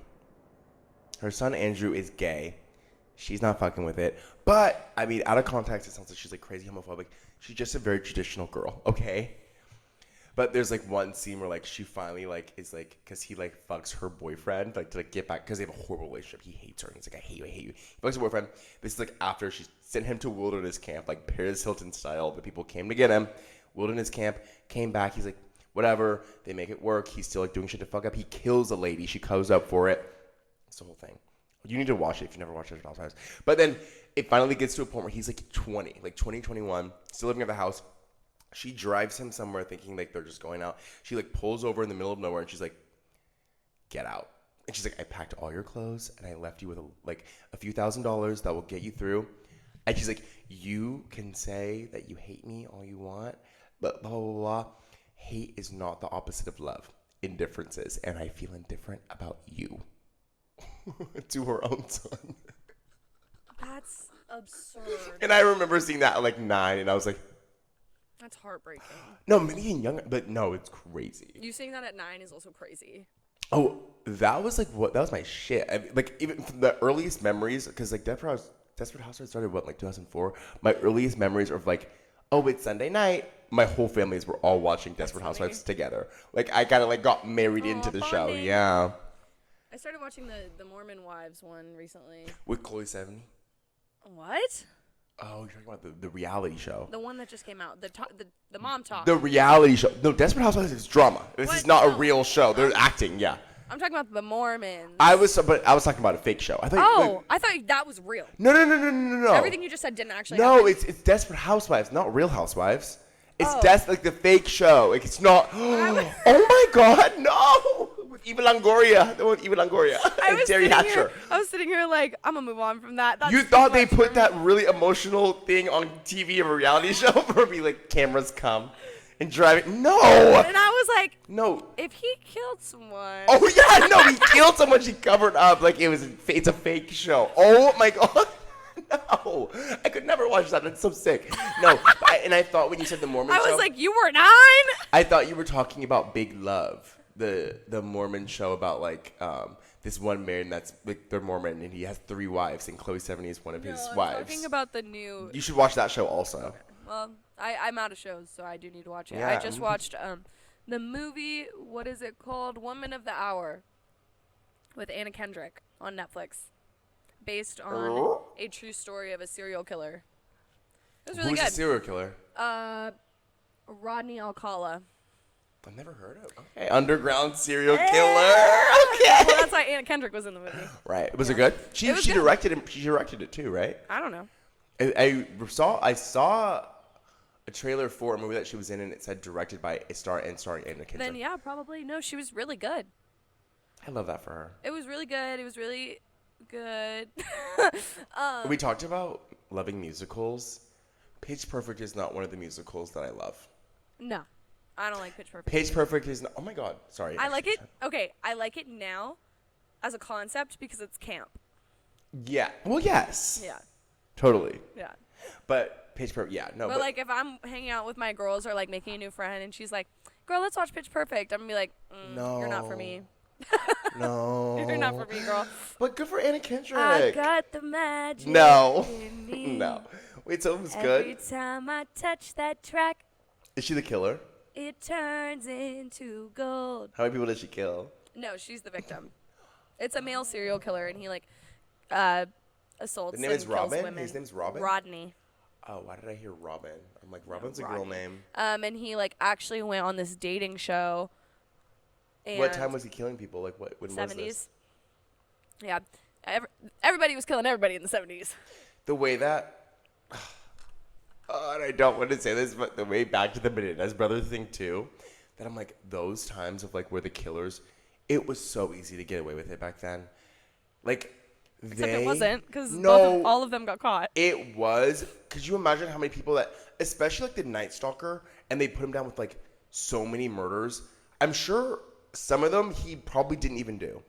Her son Andrew is gay. She's not fucking with it. But, I mean, out of context, it sounds like she's like crazy homophobic. She's just a very traditional girl, okay? But there's like one scene where like she finally like is like, because he like fucks her boyfriend, like to like get back, because they have a horrible relationship. He hates her and he's like, I hate you, I hate you. He fucks her boyfriend. This is like after she sent him to wilderness camp, like Paris Hilton style. The people came to get him. Wilderness camp, came back. He's like, whatever. They make it work. He's still like doing shit to fuck up. He kills a lady. She comes up for it. It's the whole thing. You need to watch it if you never watched it. But then it finally gets to a point where he's like 20, like 21, still living at the house. She drives him somewhere thinking like they're just going out. She like pulls over in the middle of nowhere and she's like, get out. And she's like, I packed all your clothes and I left you with a few $1,000s that will get you through. And she's like, you can say that you hate me all you want, but blah, blah, blah, blah. Hate is not the opposite of love. Indifference is. And I feel indifferent about you. To her own son.
That's absurd.
And I remember seeing that at like 9 and I was like,
that's heartbreaking.
no, maybe even younger, but no, it's crazy.
You saying that at 9 is also crazy.
Oh, that was like that was my shit. I mean, like even from the earliest memories, because like Desperate Housewives started like 2004. My earliest memories are of like, oh, it's Sunday night. My whole families were all watching Desperate Housewives together. Like I kind of like got married into the show. Yeah.
I started watching the Mormon Wives one recently.
With Chloe Sevigny.
What?
Oh, you're talking about the reality show.
The one that just came out. The mom talk.
The reality show. No, Desperate Housewives is drama. This is not a real show. They're acting, yeah.
I'm talking about the Mormons.
I was talking about a fake show. I thought
that was real.
No.
Everything you just said didn't actually
happen.
happen.
It's Desperate Housewives, not Real Housewives. It's like the fake show. Like it's not. Oh my God, no! With Eva Longoria, the one with Eva Longoria and Terry Hatcher.
I was sitting here like, I'm gonna move on from that. That's
you thought they put that really emotional thing on TV of a reality show for me, like cameras come and driving? No.
And I was like,
no.
If he killed someone.
Oh yeah, no, he killed someone. She covered up like it's a fake show. Oh my God. No, I could never watch that. That's so sick. No, and I thought when you said the Mormon show,
I was like, you were 9?
I thought you were talking about Big Love, the Mormon show about like this one man that's like they're Mormon and he has 3 wives and Chloe Sevigny is one of his wives.
I'm talking about the new.
You should watch that show also.
Okay. Well, I'm out of shows, so I do need to watch it.
Yeah.
I just watched the movie. What is it called? Woman of the Hour with Anna Kendrick on Netflix. Based on a true story of a serial killer. It was really good.
Who's the serial killer?
Rodney Alcala.
I've never heard of. Okay, underground serial killer. Okay.
Well, that's why Anna Kendrick was in the movie.
Right. Was it good? She directed it. She directed it too, right?
I don't know.
I saw a trailer for a movie that she was in, and it said directed by starring Anna Kendrick.
Then yeah, probably no. She was really good.
I love that for her.
It was really good. It was really good.
We talked about loving musicals. Pitch Perfect is not one of the musicals that I love.
No, I don't like Pitch Perfect.
Pitch Perfect is not. Oh my God, sorry.
I like it. Okay, I like it now as a concept because it's camp.
Yeah. Well, yes.
Yeah.
Totally.
Yeah.
But Pitch Perfect, yeah, no.
But like if I'm hanging out with my girls or like making a new friend and she's like, "Girl, let's watch Pitch Perfect," I'm gonna be like, "No, you're not for me."
No.
You're not for me, girl.
But good for Anna Kendrick.
I got the magic.
No.
In me.
No. Wait, so it was good?
Every time I touch that track,
is she the killer?
it turns into gold.
How many people did she kill?
No, she's the victim. It's a male serial killer, and he like assaults
His name is
and kills
Robin?
women.
His name's Robin?
Rodney.
Oh, why did I hear Robin? I'm like, Robin's a
Rodney.
girl name.
And he like actually went on this dating show. And
What time was he killing people? Like, when
70s.
was this?
Yeah. Everybody was killing everybody in the 70s.
The way that... and I don't want to say this, but the way back to the Menendez Brothers thing, too, that I'm like, those times of, like, where the killers... It was so easy to get away with it back then. Like,
Except it wasn't, because all of them got caught.
It was. Could you imagine how many people that... Especially, like, the Night Stalker, and they put him down with, like, so many murders. I'm sure... Some of them he probably didn't even do.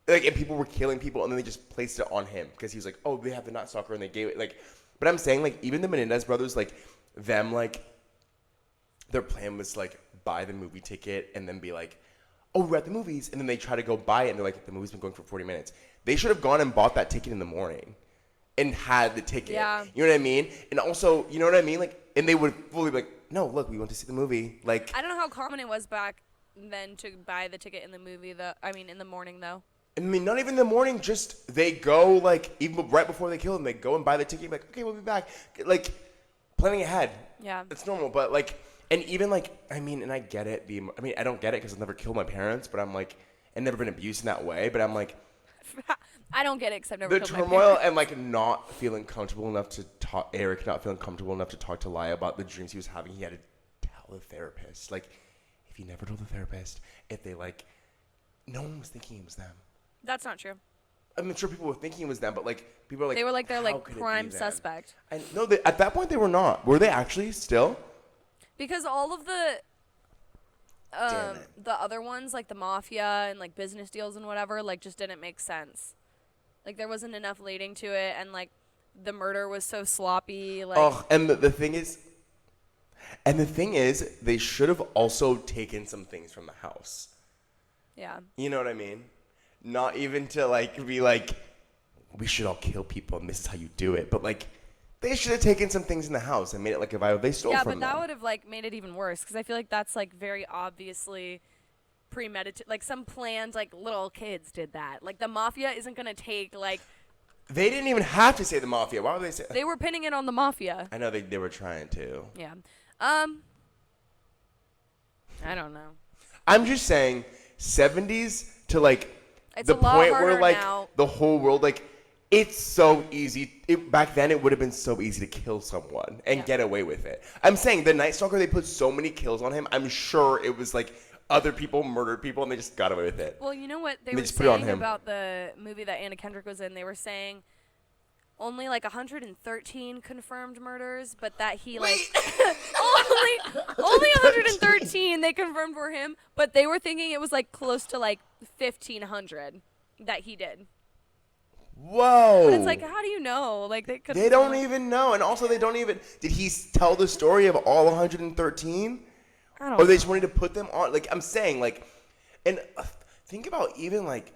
Like, and people were killing people, and then they just placed it on him because he was like, oh, they have the Night Stalker, and they gave it, like, but I'm saying, like, even the Menendez brothers, like, them, like, their plan was, like, buy the movie ticket and then be like, oh, we're at the movies, and then they try to go buy it, and they're like, the movie's been going for 40 minutes. They should have gone and bought that ticket in the morning and had the ticket.
Yeah.
You know what I mean? And also, you know what I mean? Like, and they would fully be like, no, look, we went to see the movie. Like,
I don't know how common it was back then to buy the ticket in the movie, in the morning, though.
I mean, not even in the morning, just they go, like, even right before they kill him, they go and buy the ticket, like, okay, we'll be back. Like, planning ahead.
Yeah.
It's normal, but, like, and even, like, I mean, and I get it. I don't get it because I've never killed my parents, but I'm, like, and never been abused in that way, but I'm, like.
I don't get it because I've never killed my
turmoil
parents.
and, like, not feeling comfortable enough to talk, Eric not feeling comfortable enough to talk to Laya about the dreams he was having. He had to tell the therapist. Like, if he never told the therapist, if they, like, no one was thinking it was them.
That's not true.
I'm sure people were thinking it was them, but, like, people are like,
they were like, they're
how
like
could it be
prime
them?
suspect.
And no, at that point they were not. Were they actually still?
Because all of the
Damn it.
the other ones, like the mafia and like business deals and whatever, like just didn't make sense. Like there wasn't enough leading to it, and like the murder was so sloppy. Like,
oh, and the thing is, they should have also taken some things from the house.
yeah.
You know what I mean? Not even to like be like, we should all kill people and this is how you do it, but like. They should have taken some things in the house and made it like a vibe they stole from them.
Yeah, but that would have like made it even worse because I feel like that's like very obviously premeditated. Like some planned like little kids did that. Like the mafia isn't gonna take like.
They didn't even have to say the mafia. Why would they say?
They were pinning it on the mafia.
I know they were trying to.
Yeah. I don't know.
I'm just saying, 70s to like
It's
the
a lot
point where
harder
like
now.
the whole world like. It's so easy. Back then, it would have been so easy to kill someone and get away with it. I'm saying the Night Stalker, they put so many kills on him. I'm sure it was like other people murdered people and they just got away with it.
Well, you know what they
They
were
just put it on
saying
him.
about the movie that Anna Kendrick was in? They were saying only like 113 confirmed murders, but that he like only 113 they confirmed for him, but they were thinking it was like close to like 1,500 that he did.
Whoa.
But it's like, how do you know? Like
they don't even know. And also, they don't even. Did he tell the story of all 113?
I don't
Or they
know.
just wanted to put them on? Like, I'm saying, like, and think about even, like,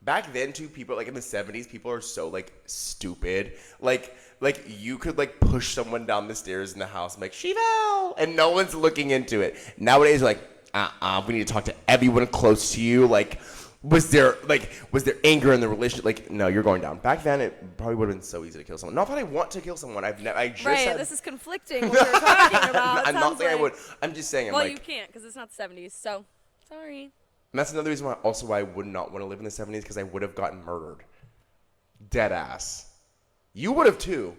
back then, too, people, like, in the 70s, people are so, like, stupid. Like you could, like, push someone down the stairs in the house and, like, she fell. And no one's looking into it. Nowadays, like, we need to talk to everyone close to you. Like, was there anger in the relationship? Like, no, you're going down. Back then, it probably would have been so easy to kill someone. Not that I want to kill someone. I just
Right,
said,
this is conflicting what you're talking about.
I'm not
Sounds
saying I
like-
would. I'm just saying.
Well,
I'm like,
you can't because it's not the 70s, so sorry.
and that's another reason why I would not want to live in the 70s because I would have gotten murdered. Dead ass. You would have too.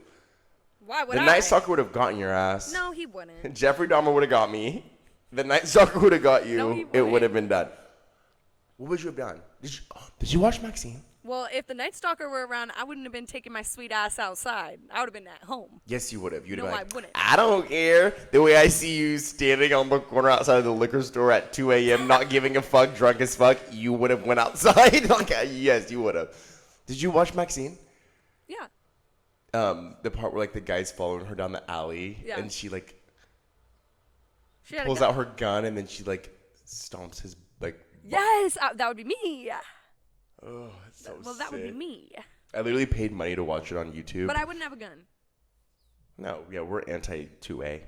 Why would
The Night Stalker would have gotten your ass.
No, he wouldn't.
Jeffrey Dahmer would have got me. The Night Stalker would have got you.
No, he
It
wouldn't.
would have been done. What would you have done? Did you watch Maxine?
Well, if the Night Stalker were around, I wouldn't have been taking my sweet ass outside. I would have been at home.
Yes, you would have. You'd have
No,
been
I
like,
wouldn't.
I don't care. The way I see you standing on the corner outside of the liquor store at 2 a.m. not giving a fuck, drunk as fuck, you would have went outside. Okay, yes, you would have. Did you watch Maxine?
Yeah.
The part where like the guy's following her down the alley and she like
She had a
pulls
gun.
out her gun and then she like stomps his like.
Yes, that would be me.
Oh, that's so
Well, that would be
sick.
me.
I literally paid money to watch it on YouTube.
But I wouldn't have a gun.
No, yeah, we're anti 2A.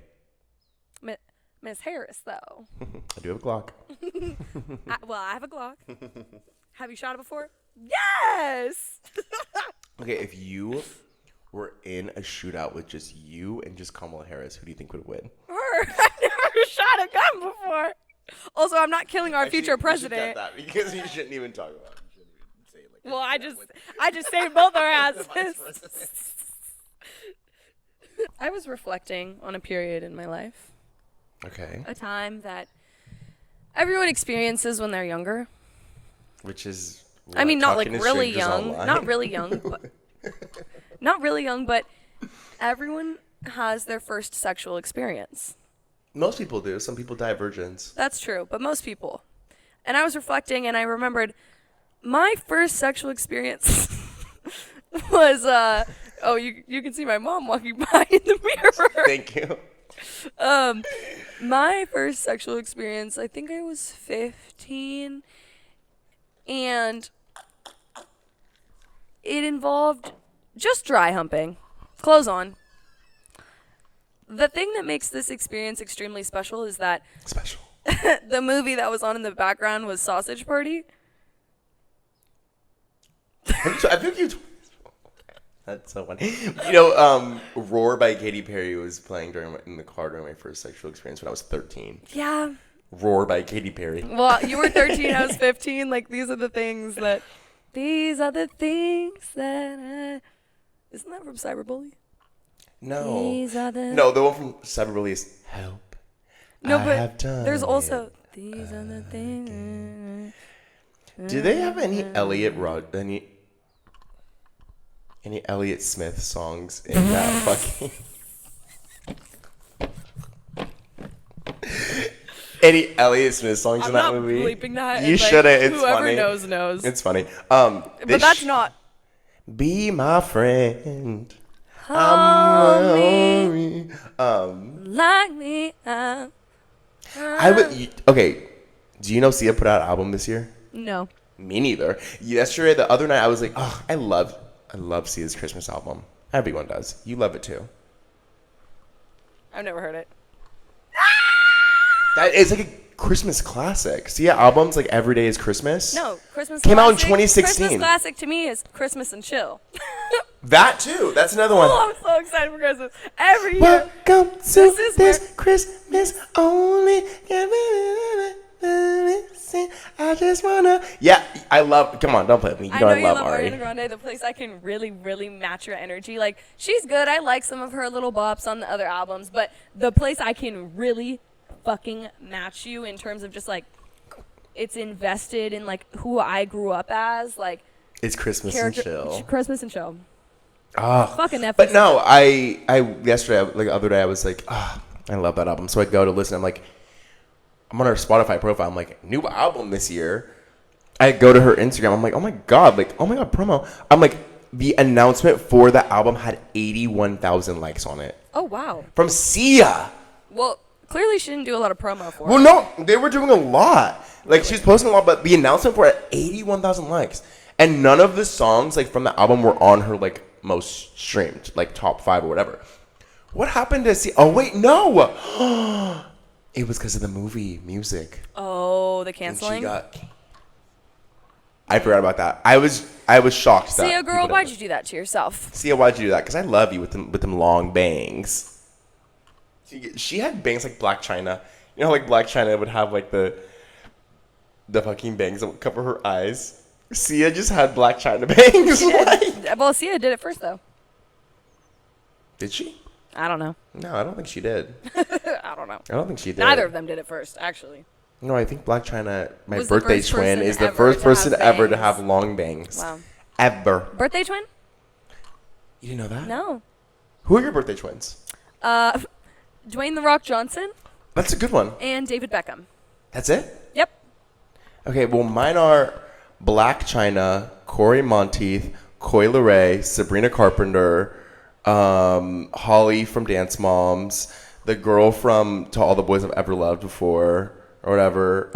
Miss Harris, though.
I do have a Glock.
I have a Glock. Have you shot it before? Yes.
Okay, if you were in a shootout with just you and just Kamala Harris, who do you think would win?
Her. I've never shot a gun before. Also, I'm not killing our future president.
That because you shouldn't even talk about it. You shouldn't even say it like
Well, I just saved both our asses. I was reflecting on a period in my life,
Okay.
a time that everyone experiences when they're younger.
Which is.
I mean, not like
talking to
really
strangers
young,
online.
not really young, but not really young, but everyone has their first sexual experience.
Most people do. Some people die virgins.
That's true, but most people. And I was reflecting, and I remembered My first sexual experience was oh, you can see my mom walking by in the mirror.
Thank you.
My first sexual experience, I think I was 15, and it involved just dry humping, clothes on. The thing that makes this experience extremely special is that the movie that was on in the background was Sausage Party.
I think you. That's so funny. You know, "Roar" by Katy Perry was playing in the car during my first sexual experience when I was 13.
Yeah.
"Roar" by Katy Perry.
Well, you were 13, I was 15. Like, these are the things that isn't that from Cyberbully?
No. No, the one from Cyberbully is "Help."
No,
I
but
have done
there's also
it.
these are the things.
Do they have any any Elliott Smith songs in that fucking? Any Elliott Smith songs in that movie?
I'm not bleeping that.
You shouldn't. It's
whoever
funny.
Whoever knows.
It's funny.
But that's not.
Be my friend.
Homie.
I'm
Like me. I
would. Okay. Do you know Sia put out an album this year?
No.
Me neither. Yesterday, the other night, I was like, oh, I love Sia's Christmas album. Everyone does. You love it too.
I've never heard it.
That is like a Christmas classic. Sia albums like Every Day is Christmas.
No, Christmas
came
classic,
out in 2016.
Christmas classic to me is Christmas and Chill.
That too. That's another one.
Oh, I'm so excited for Christmas. Every year.
Welcome to this Christmas only. I just wanna. Yeah, I love. Come on, don't play with me. You know I love Ari.
Ariana Grande, the place I can really, really match her energy. Like, she's good. I like some of her little bops on the other albums, but the place I can really fucking match you in terms of just like, it's invested in like who I grew up as. Like,
it's Christmas and Chill.
Christmas and Chill.
Oh,
fucking Netflix.
But no, I yesterday, like the other day, I was like, I love that album. So I go to listen. I'm like, I'm on her Spotify profile. I'm like, new album this year. I go to her Instagram. I'm like, oh my god, promo. I'm like, the announcement for the album had 81,000 likes on it.
Oh wow.
From Sia.
Well, clearly she didn't do a lot of promo for it.
Well, no, they were doing a lot. Like, she's posting a lot, but the announcement for it had 81,000 likes, and none of the songs like from the album were on her like most streamed, like top 5 or whatever. What happened to Sia? Oh wait, no. It was because of the movie music.
Oh, the canceling?
I forgot about that. I was shocked.
Sia, girl, why'd you do that to yourself?
Sia, why'd you do that? Because I love you with them long bangs. She had bangs like Black China. You know how like Black China would have like the fucking bangs that would cover her eyes? Sia just had Black China bangs.
Well, Sia did it first, though.
Did she?
I don't know.
No, I don't think she did.
I don't know.
I don't think she did.
Neither of them did it first, actually.
No, I think Black China, my
was
birthday twin, is the first person ever to have long bangs.
Wow.
Ever.
Birthday twin?
You didn't know that?
No.
Who are your birthday twins?
Dwayne "The Rock" Johnson.
That's a good one.
And David Beckham.
That's it?
Yep.
Okay, well, mine are Black China, Corey Monteith, Coi Leray, Sabrina Carpenter, Holly from Dance Moms, the girl from To All the Boys I've Ever Loved Before, or whatever.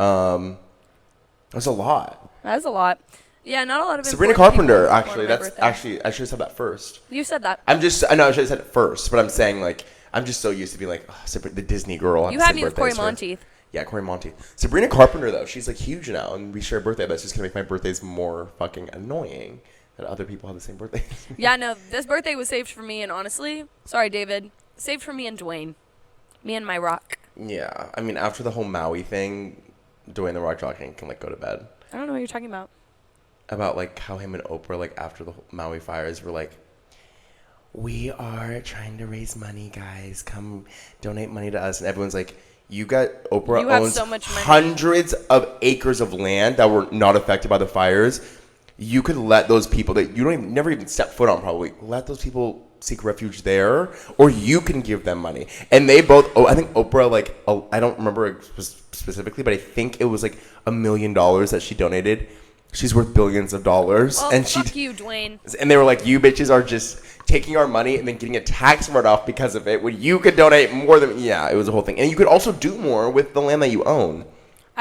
There's a lot.
That's a lot. Yeah, not a lot of
Sabrina Carpenter, actually. I should have said that first.
You said that.
I know I should have said it first, but I'm saying, like, I'm just so used to being like, the Disney girl.
You had me with Corey Monteith.
Yeah, Corey Monteith. Sabrina Carpenter, though, she's like huge now, and we share a birthday. That's just gonna make my birthdays more fucking annoying that other people have the same birthday.
Yeah, no, this birthday was saved for me, and honestly, sorry, David, saved for me and Dwayne, me and my rock.
Yeah, I mean, after the whole Maui thing, Dwayne the Rock Johnson can like go to bed.
I don't know what you're talking about.
About like how him and Oprah, like after the Maui fires, were like, we are trying to raise money, guys. Come donate money to us, and everyone's like, Oprah owns so much money. Hundreds of acres of land that were not affected by the fires. You could let those people that you never even step foot on, probably let those people seek refuge there, or you can give them money. And they both, I think Oprah, like, I don't remember specifically, but I think it was like $1 million that she donated she's worth billions of dollars.
Well,
And
fuck you, Dwayne.
And they were like, you bitches are just taking our money and then getting a tax write-off because of it when you could donate more than, yeah, it was a whole thing. And you could also do more with the land that you own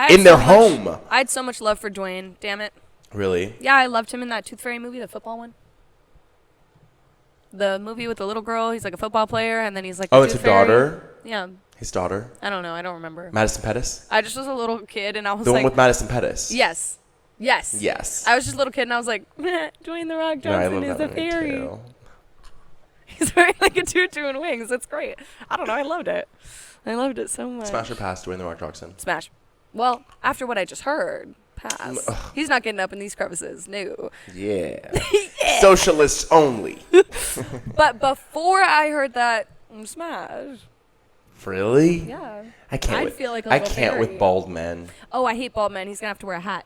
in their home.
I had so much love for Dwayne, damn it.
Really?
Yeah, I loved him in that Tooth Fairy movie, the football one. The movie with the little girl, he's like a football player, and then he's like,
oh, it's a daughter?
Yeah.
His daughter?
I don't know, I don't remember.
Madison Pettis?
I just was a little kid, and I was
the
like...
one with Madison Pettis?
Yes. Yes.
Yes.
I was just a little kid, and I was like, Dwayne The Rock Johnson is a fairy.
Too.
He's wearing like a tutu and wings. It's great. I don't know, I loved it. I loved it so much.
Smash or pass, Dwayne The Rock Johnson?
Smash. Well, after what I just heard, pass. He's not getting up in these crevices. No.
Yeah. Yeah. Socialists only.
But before I heard that, smash.
Really?
Yeah.
I can't.
Feel like a
I
little
can't
fairy.
with bald men.
Oh, I hate bald men. He's gonna have to wear a hat.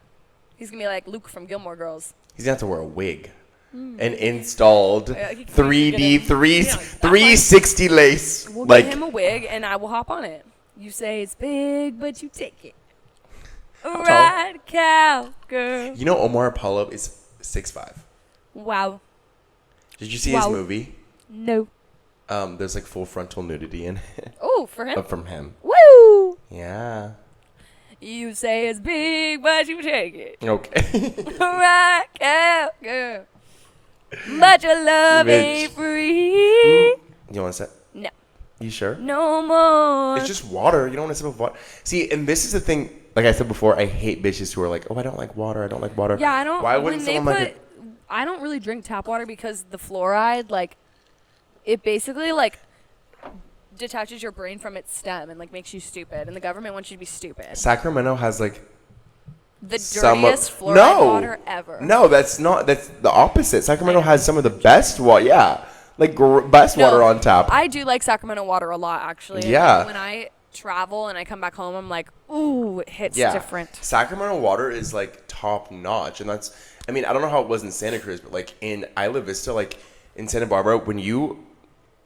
He's gonna be like Luke from Gilmore Girls.
He's gonna have to wear a wig. An installed 3D 360 lace.
We'll get him a wig, and I will hop on it. You say it's big, but you take it. Right, cow girl.
You know Omar Apollo is 6'5".
Wow.
Did you see his movie?
No.
There's like full frontal nudity in it.
Oh, for him?
From him.
Woo!
Yeah.
You say it's big, but you take it.
Okay.
Right, cow girl. But your love ain't free.
You want to sip?
No.
You sure?
No more.
It's just water. You don't want to sip of water. See, and this is the thing. Like I said before, I hate bitches who are like, oh, I don't like water. I don't like water.
Yeah, I don't.
Why wouldn't someone like it?
I don't really drink tap water because the fluoride, like, it basically, like, detaches your brain from its stem and, like, makes you stupid. And the government wants you to be stupid.
Sacramento has, like,
the dirtiest fluoride water ever.
No, that's not. That's the opposite. Sacramento has some of the best water. Yeah. Like, best water on tap.
I do like Sacramento water a lot, actually.
Yeah.
Like, when I travel and I come back home, I'm like, ooh, it hits different.
Sacramento water is, like, top notch. And that's, I mean, I don't know how it was in Santa Cruz, but, like, in Isla Vista, like, in Santa Barbara,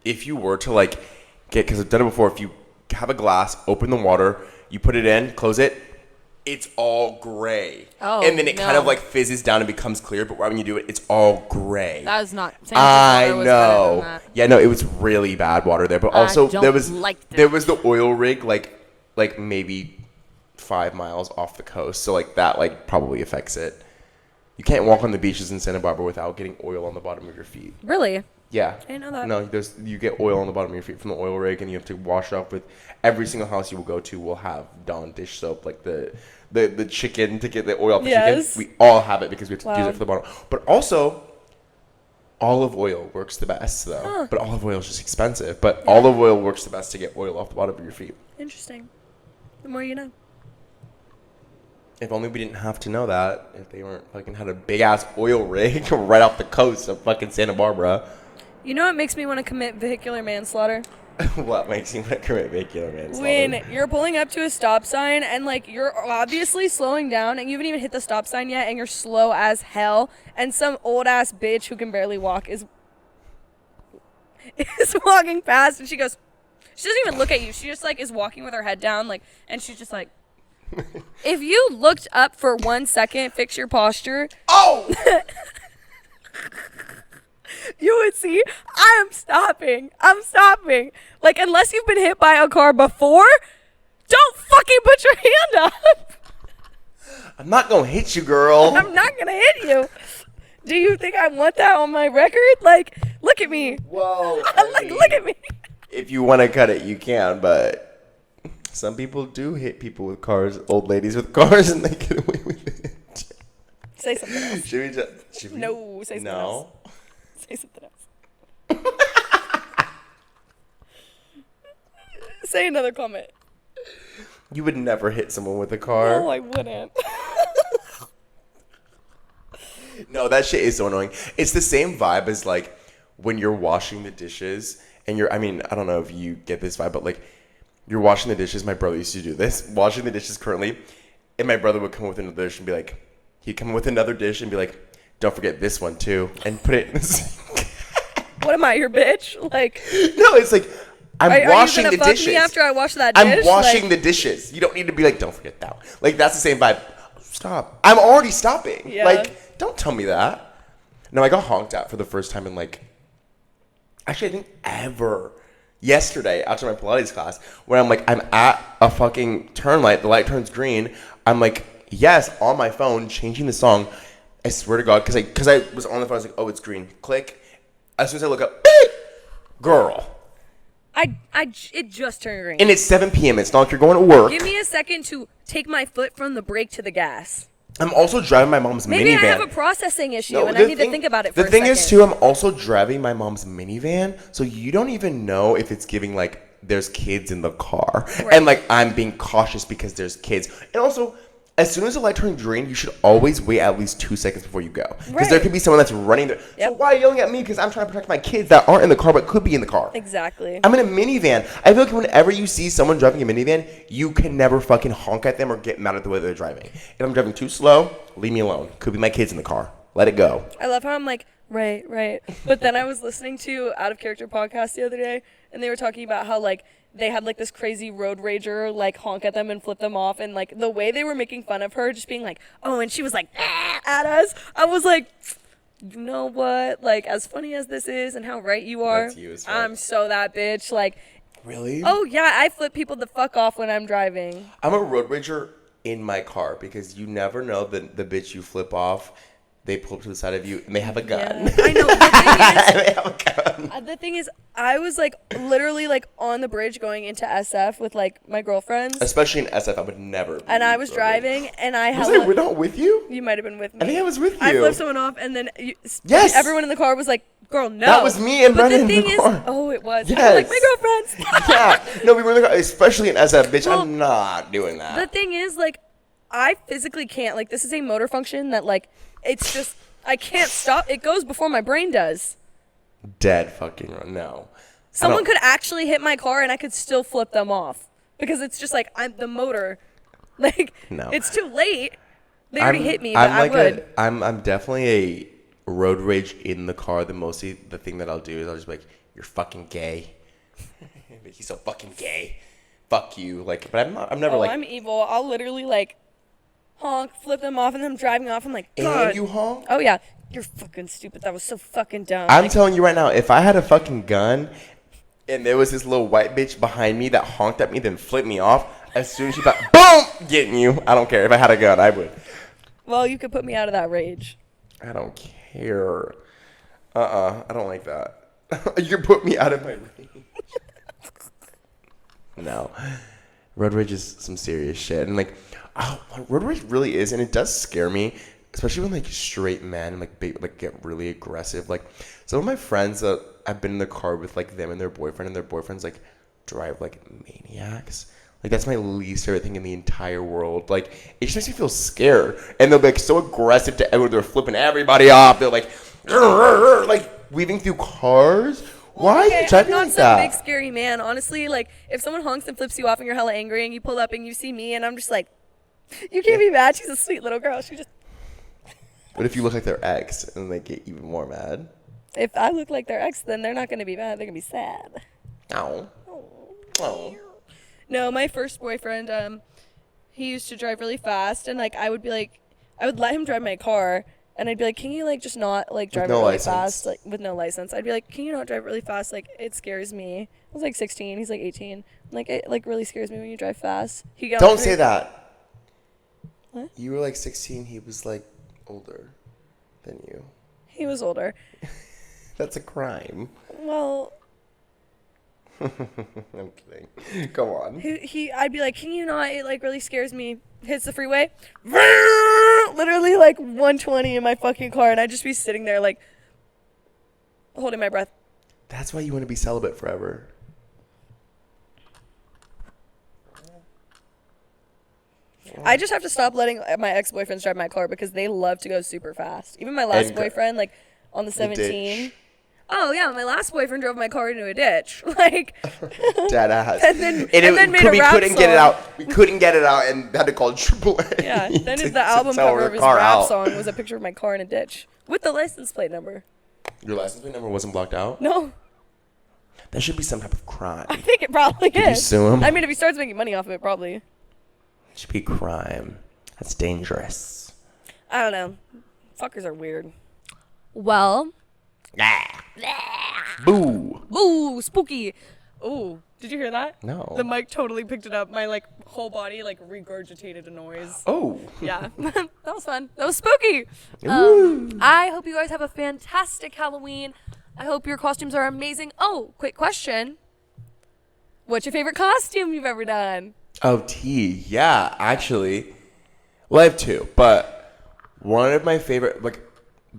if you were to, like, because I've done it before, if you have a glass, open the water, you put it in, close it, it's all gray.
Oh,
and then it kind of like fizzes down and becomes clear, but when you do it, it's all gray.
That is not.
I know. Yeah, no, it was really bad water there. But also there was the oil rig like maybe 5 miles off the coast. So like that like probably affects it. You can't walk on the beaches in Santa Barbara without getting oil on the bottom of your feet.
Really?
Yeah.
I didn't know that.
No, you get oil on the bottom of your feet from the oil rig, and you have to wash it off with. Every single house you will go to will have Dawn dish soap, like the chicken to get the oil off the chicken. We all have it because we have to use it for the bottom. But also, olive oil works the best though. Huh. But olive oil is just expensive. But olive oil works the best to get oil off the bottom of your feet.
Interesting. The more you know.
If only we didn't have to know that. If they weren't fucking had a big ass oil rig right off the coast of fucking Santa Barbara.
You know what makes me want to commit vehicular manslaughter?
What makes you want to commit vehicular manslaughter?
When you're pulling up to a stop sign and, like, you're obviously slowing down and you haven't even hit the stop sign yet and you're slow as hell and some old-ass bitch who can barely walk is walking past and she goes, she doesn't even look at you. She just, like, is walking with her head down, like, and she's just like, if you looked up for 1 second, fix your posture.
Oh!
You would see, I'm stopping. Like, unless you've been hit by a car before, don't fucking put your hand up.
I'm not going to hit you, girl.
I'm not going to hit you. Do you think I want that on my record? Like, look at me.
Whoa.
Look at me.
If you want to cut it, you can, but some people do hit people with cars, old ladies with cars, and they get away with it.
Say something else.
Should we?
No, say something else. Say something else. Say another comment.
You would never hit someone with a car.
No, I wouldn't.
No, that shit is so annoying. It's the same vibe as like when you're washing the dishes and I don't know if you get this vibe, but like you're washing the dishes. My brother used to do this, washing the dishes currently. And my brother would come with another dish and be like, he'd come with another dish and be like, don't forget this one too, and put it in the sink.
What am I, your bitch? Like,
no, it's like I'm washing the dishes. Are you gonna fuck me
after I wash that dish?
I'm washing the dishes. You don't need to be like, don't forget that one. Like that's the same vibe. stop. I'm already stopping.
Yeah.
Like, don't tell me that. No, I got honked at for the first time in like, actually I think ever. Yesterday, after my Pilates class, where I'm like, I'm at a fucking turn light, the light turns green. I'm like, yes, on my phone, changing the song. I swear to God, because I was on the phone, I was like, oh, it's green. Click. As soon as I look up, beep, girl.
It just turned green.
And it's 7 p.m. It's not like you're going to work.
Give me a second to take my foot from the brake to the gas.
I'm also driving my mom's minivan.
Maybe I have a processing issue and I need to think about it for a second.
The thing is, too, I'm also driving my mom's minivan, so you don't even know if it's giving, like, there's kids in the car. Right. And, like, I'm being cautious because there's kids. And also, as soon as the light turns green, you should always wait at least 2 seconds before you go. Because there could be someone that's running there. Yep. So why are you yelling at me? Because I'm trying to protect my kids that aren't in the car but could be in the car.
Exactly.
I'm in a minivan. I feel like whenever you see someone driving a minivan, you can never fucking honk at them or get mad at the way they're driving. If I'm driving too slow, leave me alone. Could be my kids in the car. Let it go.
I love how I'm like, right. But then I was listening to Out of Character podcast the other day, and they were talking about how, like, they had, like, this crazy road rager, like, honk at them and flip them off. And, like, the way they were making fun of her, just being like, oh, and she was like, at us. I was like, you know what? Like, as funny as this is and how right you are,
that's you as well.
I'm so that bitch. Like,
really?
Oh, yeah, I flip people the fuck off when I'm driving.
I'm a road rager in my car because you never know the bitch you flip off. They pull up to the side of you and they have a gun.
Yeah, I know.
They have a gun.
The thing is, I was like literally like on the bridge going into SF with like my girlfriends.
Especially in SF, I would never.
And I was driving and I had.
We're not with you?
You might have been with me.
I think I was with you.
I flipped someone off and then
yes,
everyone in the car was like, girl, no.
That was me and Bryan in the car.
It was.
Yes.
I was like, my girlfriends.
Yeah. No, we were in the car, especially in SF, bitch. Well, I'm not doing that.
The thing is, like, I physically can't. Like, this is a motor function that, like, it's just, I can't stop. It goes before my brain does.
Dead fucking wrong. No.
Someone could actually hit my car and I could still flip them off. Because it's just like, I'm the motor. Like,
no.
It's too late. They already hit me, but
I'm like
I would.
I'm definitely a road rage in the car. The thing that I'll do is I'll just be like, you're fucking gay. He's so fucking gay. Fuck you. Like, but I'm never like.
I'm evil. I'll literally like honk, flip them off, and then I'm driving off. I'm like, God.
And you honk?
Oh yeah. You're fucking stupid. That was so fucking dumb.
I'm telling you right now, if I had a fucking gun and there was this little white bitch behind me that honked at me, then flipped me off, as soon as she thought, boom, getting you. I don't care. If I had a gun, I would.
Well, you could put me out of that rage.
I don't care. I don't like that. You can put me out of my rage. No. Road rage is some serious shit. And like, road rage really is, and it does scare me, especially when like straight men like get really aggressive. Like some of my friends that I've been in the car with, like them and their boyfriends like drive like maniacs. Like that's my least favorite thing in the entire world. Like it just makes me feel scared, and they'll be like so aggressive to everyone. They're flipping everybody off. They're like weaving through cars. Why are you driving like that?
I'm not some big scary man. Honestly, like if someone honks and flips you off and you're hella angry and you pull up and you see me and I'm just like, you can't be mad. She's a sweet little girl. She just.
What if you look like their ex and they get even more mad?
If I look like their ex, then they're not going to be mad. They're going to be sad.
Oh.
No, my first boyfriend, he used to drive really fast, and like I would let him drive my car, and I'd be like, can you like just not like drive really fast, like with no license? I'd be like, can you not drive really fast? Like it scares me. I was like 16, he's like 18. Like it like really scares me when you drive fast.
Don't say that.
What?
You were like 16. He was like older than you.
He was older.
That's a crime.
Well.
I'm kidding. Go on.
I'd be like, can you not? It like really scares me. Hits the freeway, literally like 120 in my fucking car, and I'd just be sitting there like holding my breath.
That's why you want to be celibate forever.
I just have to stop letting my ex-boyfriends drive my car because they love to go super fast. Even my last boyfriend, like on the 17. Oh yeah, my last boyfriend drove my car into a ditch, like
dead ass.
and then made a rap
couldn't
song.
Get it out. We couldn't get it out, and had to call AAA.
Yeah, then the album cover of his rap song was a picture of my car in a ditch with the license plate number.
Your license plate number wasn't blocked out?
No.
That should be some type of crime.
I think it probably is.
Did you sue him?
I mean, if he starts making money off of it, probably.
It should be a crime. That's dangerous.
I don't know. Fuckers are weird. Well.
Boo.
Ooh, spooky. Ooh, did you hear that?
No.
The mic totally picked it up. My like whole body like regurgitated a noise.
Oh.
Yeah, that was fun. That was spooky.
Ooh.
I hope you guys have a fantastic Halloween. I hope your costumes are amazing. Oh, quick question. What's your favorite costume you've ever done?
Oh, T. Yeah, actually. Well, I have two, but one of my favorite, like,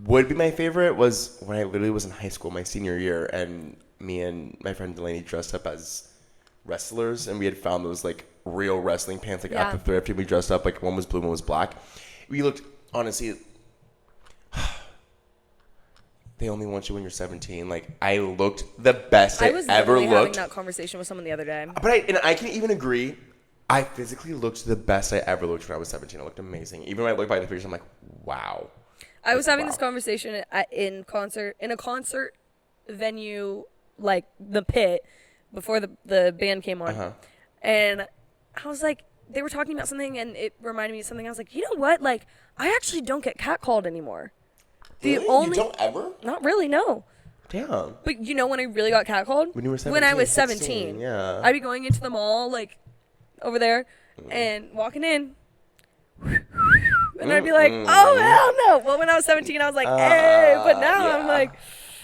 would be my favorite was when I literally was in high school, my senior year, and me and my friend Delaney dressed up as wrestlers, and we had found those, like, real wrestling pants, like, at the thrift, and we dressed up, like, one was blue, one was black. We looked, honestly, they only want you when you're 17. Like, I looked the best I
was
ever
literally
looked.
having that conversation with someone the other day.
But I can even agree, I physically looked the best I ever looked when I was 17. I looked amazing. Even when I look by the pictures, I'm like, wow.
I was having this conversation in a concert venue, like the Pit, before the band came on, and I was like, they were talking about something, and it reminded me of something. I was like, you know what? Like, I actually don't get catcalled anymore.
Really? You don't ever?
Not really, no.
Damn.
But you know when I really got catcalled?
When you were 17.
When I was
16,
17.
yeah.
I'd be going into the mall, like, over there, and walking in. And I'd be like, oh, hell no. Well, when I was 17, I was like, hey. But now I'm like,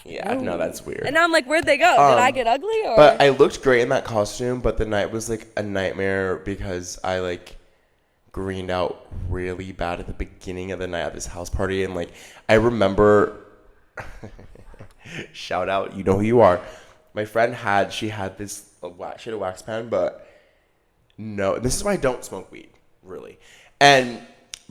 yeah, no, that's weird.
and now I'm like, where'd they go? Did I get ugly? Or?
But I looked great in that costume, but the night was, like, a nightmare because I, like, greened out really bad at the beginning of the night at this house party. And, like, I remember, shout out, you know who you are. My friend had this, she had a wax pen, but no, this is why I don't smoke weed, really.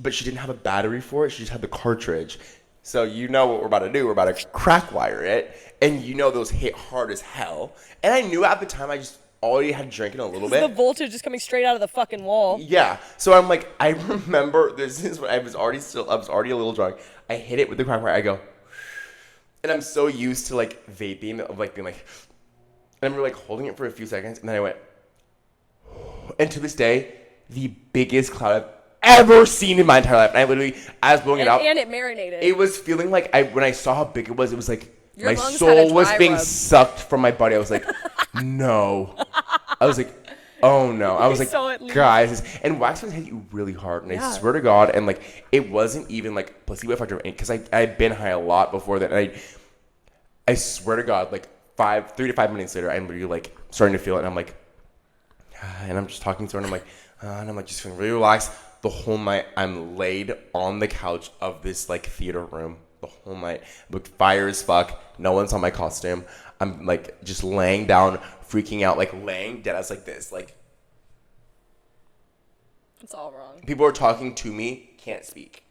But she didn't have a battery for it. She just had the cartridge. So you know what we're about to do. We're about to crack wire it. And you know those hit hard as hell. And I knew at the time I just already had drinking a little bit.
The voltage is coming straight out of the fucking wall.
Yeah. So I'm like, I remember this is when I was already a little drunk. I hit it with the crack wire. I go, and I'm so used to like vaping of like being like, and I remember like holding it for a few seconds. And then I went, and to this day, the biggest cloud I've ever seen in my entire life. And I literally, I was blowing it out.
And it marinated.
It was feeling like, when I saw how big it was like,
Your
my soul was being sucked from my body. I was like, no. I was like, oh no. I was like, guys. And wax pens hit you really hard. And I swear to God, and like, it wasn't even like placebo effect or anything. Because I'd been high a lot before that. And I swear to God, like 3 to 5 minutes later, I'm literally like starting to feel it. And I'm like, and I'm just talking to her. And I'm like, and I'm like just feeling really relaxed. The whole night, I'm laid on the couch of this, like, theater room. The whole night. Looked fire as fuck. No one's on my costume. I'm, like, just laying down, freaking out, like, laying dead ass like this. Like,
it's all wrong.
People are talking to me. Can't speak.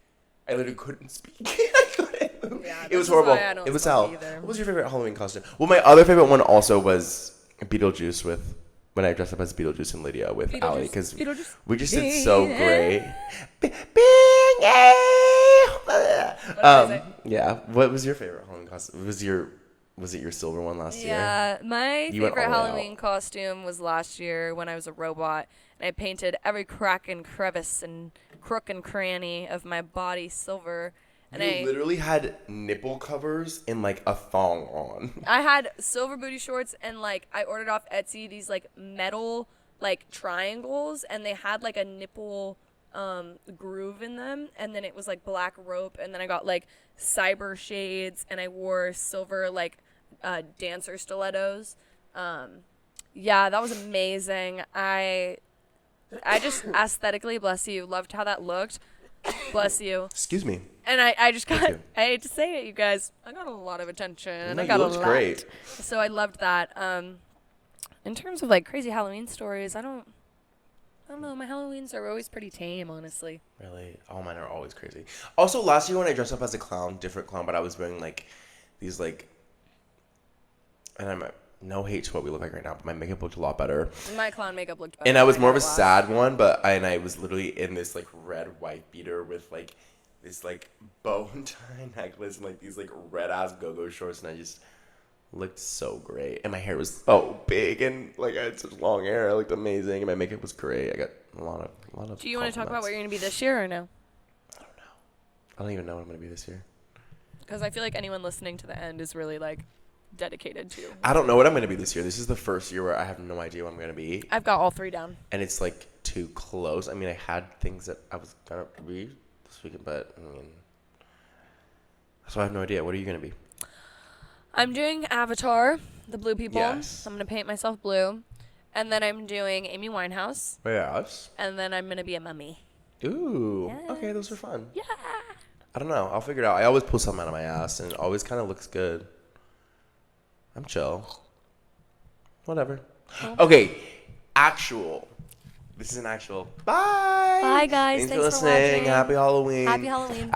I literally couldn't speak. I couldn't move. Yeah, it was horrible. It was hell. What was your favorite Halloween costume? Well, my other favorite one also was Beetlejuice when I dressed up as Beetlejuice and Lydia with Allie, because we just did so great. Yeah. What was your favorite Halloween costume? Was it your silver one last year?
Yeah, my favorite Halloween costume was last year when I was a robot, and I painted every crack and crevice and crook and cranny of my body silver. And
you literally had nipple covers and, like, a thong on.
I had silver booty shorts, and, like, I ordered off Etsy these, like, metal, like, triangles, and they had, like, a nipple groove in them, and then it was, like, black rope, and then I got, like, cyber shades, and I wore silver, like, dancer stilettos. Yeah, that was amazing. I just aesthetically, bless you, loved how that looked. Bless you.
Excuse me.
And I just got, I hate to say it, you guys, I got a lot of attention.
No,
I got
you looked great.
So I loved that. In terms of like crazy Halloween stories, I don't know. My Halloweens are always pretty tame, honestly.
Really? All mine are always crazy. Also, last year when I dressed up as a clown, different clown, but I was wearing like these like, and I'm no hate to what we look like right now, but my makeup looked a lot better.
My clown makeup looked better.
And I was more of a sad one, but I was literally in this like red white beater with like this like bow tie necklace and like these like red ass go-go shorts, and Looked so great. And my hair was so big and like I had such long hair. I looked amazing and my makeup was great. I got a lot of
Do you want to talk about what
compliments.
you're going to be this year or no?
I don't even know what I'm going to be this year.
Because I feel like anyone listening to the end is really like dedicated to.
I don't know what I'm going to be this year. This is the first year where I have no idea what I'm going to be.
I've got all 3 down.
And it's like too close. I mean, I had things that I was going to be this weekend, but I mean, so I have no idea. What are you going to be?
I'm doing Avatar, the blue people.
Yes.
I'm going to paint myself blue. And then I'm doing Amy Winehouse.
Yes.
And then I'm going to be a mummy.
Ooh.
Yes.
Okay, those are fun.
Yeah.
I don't know. I'll figure it out. I always pull something out of my ass, and it always kind of looks good. I'm chill. Whatever. Okay. Actual. This is an actual. Bye.
Bye, guys.
Thanks
Thanks
for
for
listening.
watching.
Happy Halloween.
Happy Halloween.